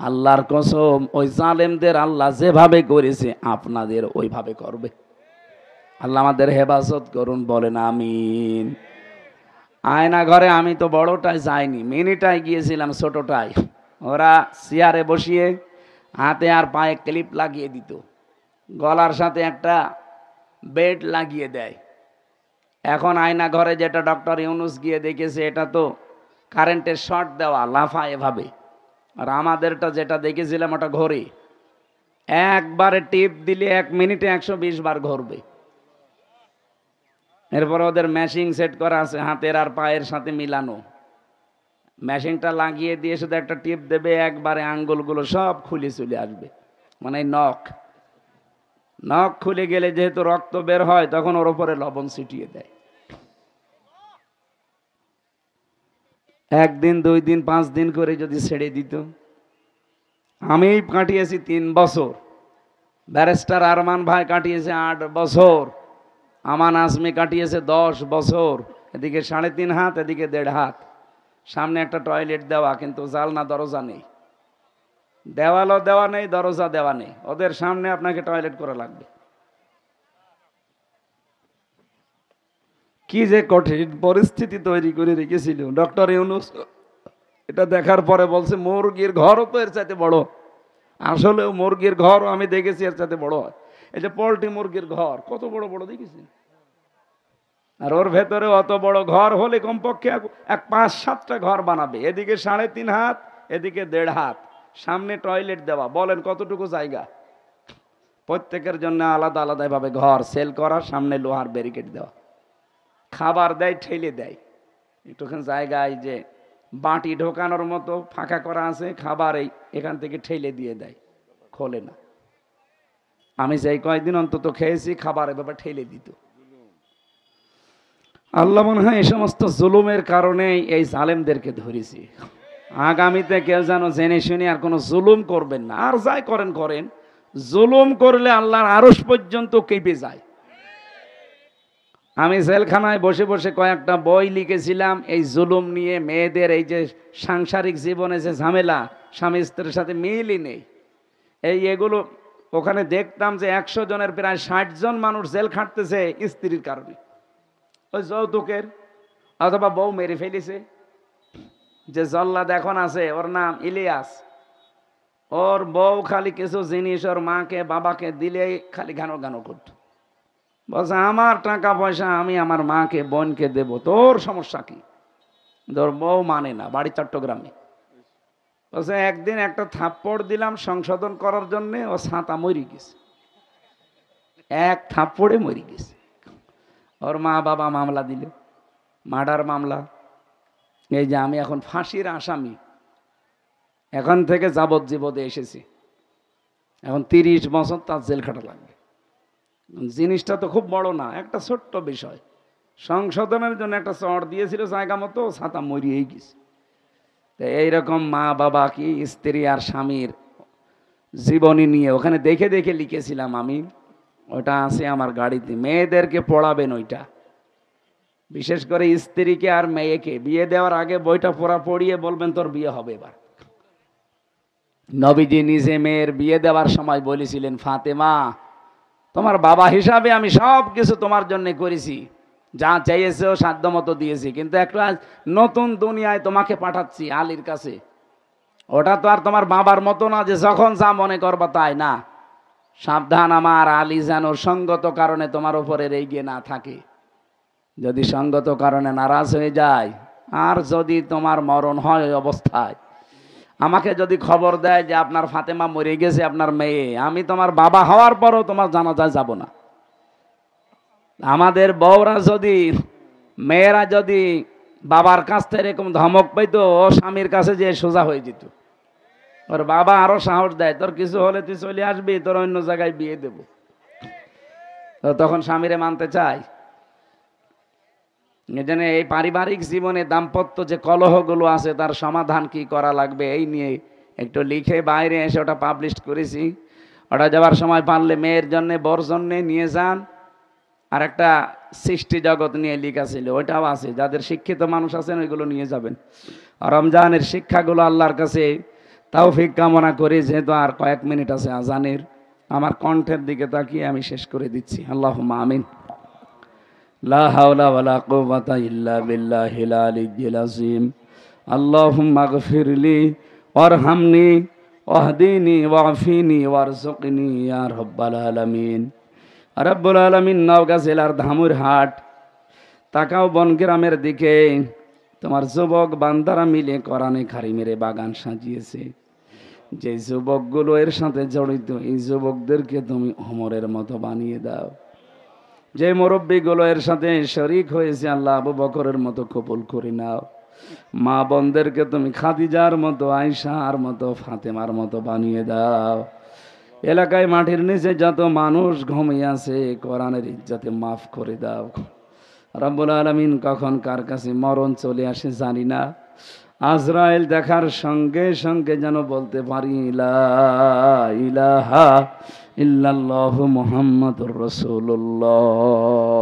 Speaker 1: আল্লাহর কসম ওই জালেমদের আল্লাহ যেভাবে করেছে আপনাদের ওইভাবে করবে। আল্লাহ আমাদের হেফাজত করুন, বলেন আমিন। আয়না ঘরে আমি তো বড়টায় যাইনি, মিনিটায় গিয়েছিলাম, ছোটটায়। ওরা চেয়ারে বসিয়ে হাতে আর পায়ে ক্লিপ লাগিয়ে দিত, গলার সাথে একটা বেড লাগিয়ে দেয়। এখন আয়না ঘরে যেটা ডক্টর ইউনুস গিয়ে দেখেছে, এটা তো কারেন্টের শর্ট দেওয়া, লাফা এভাবে। আর আমাদেরটা যেটা দেখেছিলাম ওটা ঘড়ি, একবারে টিপ দিলে 1 মিনিটে 120 বার ঘুরবে। এরপর ওদের মেশিন সেট করা আছে হাতের আর পায়ের সাথে মিলানো। মেশিনটা লাগিয়ে দিয়ে শুধু একটা টিপ দেবে, একবারে আঙ্গুলগুলো সব খুলে চলে আসবে। মানে নখ খুলে গেলে যেহেতু রক্ত বের হয়, তখন ওর উপরে লবণ ছিটিয়ে দেয়। 1 দিন 2 দিন 5 দিন করে যদি ছেড়ে দিত। আমি কাটিয়েছি 3 বছর, ব্যারিস্টার আরমান ভাই কাটিয়েছে 8 বছর, আমান আজমি কাটিয়েছে 10 বছর। এদিকে 3.5 হাত, এদিকে 1.5 হাত। সামনে একটা টয়লেট দেওয়া, কিন্তু জালনা দরজা নেই, দেওয়ালও দেওয়া নেই, দরজা দেওয়া নেই। ওদের সামনে আপনাকে টয়লেট করা লাগবে। কি যে কঠিন পরিস্থিতি তৈরি করে রেখেছিল ডক্টর ইউনুস। এটা দেখার পরে বলছে মুরগির ঘরও তো এর চাইতে বড়। আসলেও মুরগির ঘর আমি দেখেছি এর চাইতে বড় হয়। এই যে পোল্ট্রি মুরগির ঘর কত বড় বড় দেখেছি, আর ওর ভেতরে অত বড় ঘর হলে কমপক্ষে 5-7টা ঘর বানাবে। এদিকে 3.5 হাত, এদিকে 1.5 হাত, সামনে টয়লেট দেওয়া। বলেন কতটুকু জায়গা? প্রত্যেকের জন্য আলাদা আলাদা ভাবে ঘর সেল করা, সামনে লোহার ব্যারিকেড দেওয়া। খাবার দেয়, ঠেলে দেয় একটুখানি জায়গায়, যে বাটি ঢোকানোর মতো ফাঁকা করা আছে, খাবার এখান থেকে ঠেলে দিয়ে দেয়, খোলে না। আমি সেই কয়েকদিন অন্তত খেয়েছি, খাবার এভাবে ঠেলে দিত। আল্লাহ মনে হয় এই সমস্ত জুলুমের কারণেই এই জালেমদেরকে ধরেছি। আগামীতে কেউ যেন জেনে শুনে আর কোনো জুলুম করবেন না। আর যাই করেন করেন, জুলুম করলে আল্লাহর আরশ পর্যন্ত কেঁপে যায়। আমি জেলখানায় বসে বসে কয়েকটা বই লিখেছিলাম এই জুলুম নিয়ে। মেয়েদের এই যে সাংসারিক জীবনে যে ঝামেলা, স্বামী স্ত্রীর সাথে মিলই নেই, এগুলো ওখানে দেখতাম যে 100 জনের প্রায় 60 জন মানুষ জেল খাটতেছে স্ত্রীর কারণে। ওই যৌতুকের, অথবা বউ মেরে ফেলেছে, যে জল্লাদ এখন আছে, ওর নাম ইলিয়াস। ওর বউ খালি কিছু জিনিস ওর মাকে বাবাকে দিলেই খালি গানো গানো করত। বলছে আমার টাকা পয়সা আমি আমার মাকে বোনকে দেব, তোর সমস্যা কি? তোর বউ মানে না, বাড়ি চট্টগ্রামে। বলছে একদিন একটা থাপ্পড় দিলাম সংশোধন করার জন্যে, ও ছাতা মরি গেছে, এক থাপ্পড়ে মরি গেছে। ওর মা বাবা মামলা দিলে, মার্ডার মামলা। এই যে আমি এখন ফাঁসির আসামি, এখন থেকে যাবজ্জীবনে এসেছি, এখন 30 বছর তার জেল খাটা লাগবে। জিনিসটা তো খুব বড় না, একটা ছোট্ট বিষয়। সংশোধনের জন্য একটা চড় দিয়েছিল জায়গা মতো, ছাতা মরিয়েই গেছে। তো এইরকম মা বাবা কি স্ত্রী আর স্বামীর জীবনী নিয়ে ওখানে দেখে দেখে লিখেছিলাম আমি। ওটা আছে আমার গাড়িতে। মেয়েদেরকে পড়াবেন ওইটা, বিশেষ করে স্ত্রীকে আর মেয়েকে বিয়ে দেওয়ার আগে বইটা পড়িয়ে বলবেন তোর বিয়ে হবে এবার। নবীজি নিজে মেয়ের বিয়ে দেওয়ার সময় বলেছিলেন, ফাতেমা তোমার বাবা হিসাবে আমি সব কিছু তোমার জন্য করেছি, যা চাইয়েছো সাধ্য মতো দিয়েছি, কিন্তু একটা নতুন দুনিয়ায় তোমাকে পাঠাচ্ছি আলীর কাছে। ওটা তো আর তোমার বাবার মতো না যে যখন যা মনে করবা তাই না। সাবধান, আমার আলী যেন সঙ্গত কারণে তোমার উপরে রেগে না থাকে। যদি সঙ্গত কারণে নারাজ হয়ে যায়, আর যদি তোমার মরণ হয় ওই অবস্থায়, আমাকে যদি খবর দেয় যে আপনার ফাতেমা মরে গেছে, আপনার মেয়ে, আমি তোমার বাবা হওয়ার পরও তোমার জানাজায় যাব না। আমাদের বউরা যদি, মেয়েরা যদি বাবার কাছ থেকে এরকম ধমক পাইতো, ও স্বামীর কাছে যে সোজা হয়ে যেত। ওর বাবা আরো সাহস দেয়, তোর কিছু হলে তুই চলে আসবি, তোর অন্য জায়গায় বিয়ে দেব। তো তখন স্বামীরে মানতে চায়। এজন্য এই পারিবারিক জীবনে দাম্পত্য যে কলহগুলো আছে তার সমাধান কি করা লাগবে এই নিয়ে একটু লিখে বাইরে এসে ওটা পাবলিশ করেছি। ওটা যাওয়ার সময় পারলে মেয়ের জন্যে, বর জন্যে নিয়ে যান। আর একটা সৃষ্টি জগৎ নিয়ে লিখা ছিল, ওইটাও আছে। যাদের শিক্ষিত মানুষ আছেন ওইগুলো নিয়ে যাবেন। রমজানের শিক্ষাগুলো আল্লাহর কাছে তৌফিক কামনা করি। যেহেতু আর কয়েক মিনিট আছে আজানের, আমার কণ্ঠের দিকে তাকিয়ে আমি শেষ করে দিচ্ছি। আল্লাহুম্মা আমিন। লা হাওলা ওয়ালা কুওয়াতা ইল্লা বিল্লাহিল আলিয়্যিল আযীম। আল্লাহুম্মা গফিরলি ওয়ারহামনি ওয়াহদিনি ওয়াফিনি ওয়ারযুকনি ইয়া রাব্বাল আলামিন। রব্বুল আলামিন নওগাঁ জেলার ধামুরহাট, তাকাও বনগ্রামের দিকে, তোমার যুবক বান্দারা মিলে কোরআনে কারিমের বাগান সাজিয়েছে। যে যুবকগুলো এর সাথে জড়িত, এই যুবকদেরকে তুমি ওমরের মতো বানিয়ে দাও। যে মুরব্বীগুলো এর সাথে শরীক হয়েছে, আল্লাহ আবু বকরের মতো কবুল করে নাও। মা বোনদেরকে তুমি খাদিজার মতো, আয়েশার মতো, ফাতেমার মতো বানিয়ে দাও। এলাকায় মাটির নিচে যত মানুষ ঘুমিয়ে আছে, কোরআনের ইজ্জতে মাফ করে দাও। রব্বুল আলামিন কখন কার কাছে মরণ চলে আসে জানি না। আজরাইল দেখার সঙ্গে সঙ্গে যেন বলতে পারি লা ইলাহা ইল্লাল্লাহু মুহাম্মাদুর রাসূলুল্লাহ।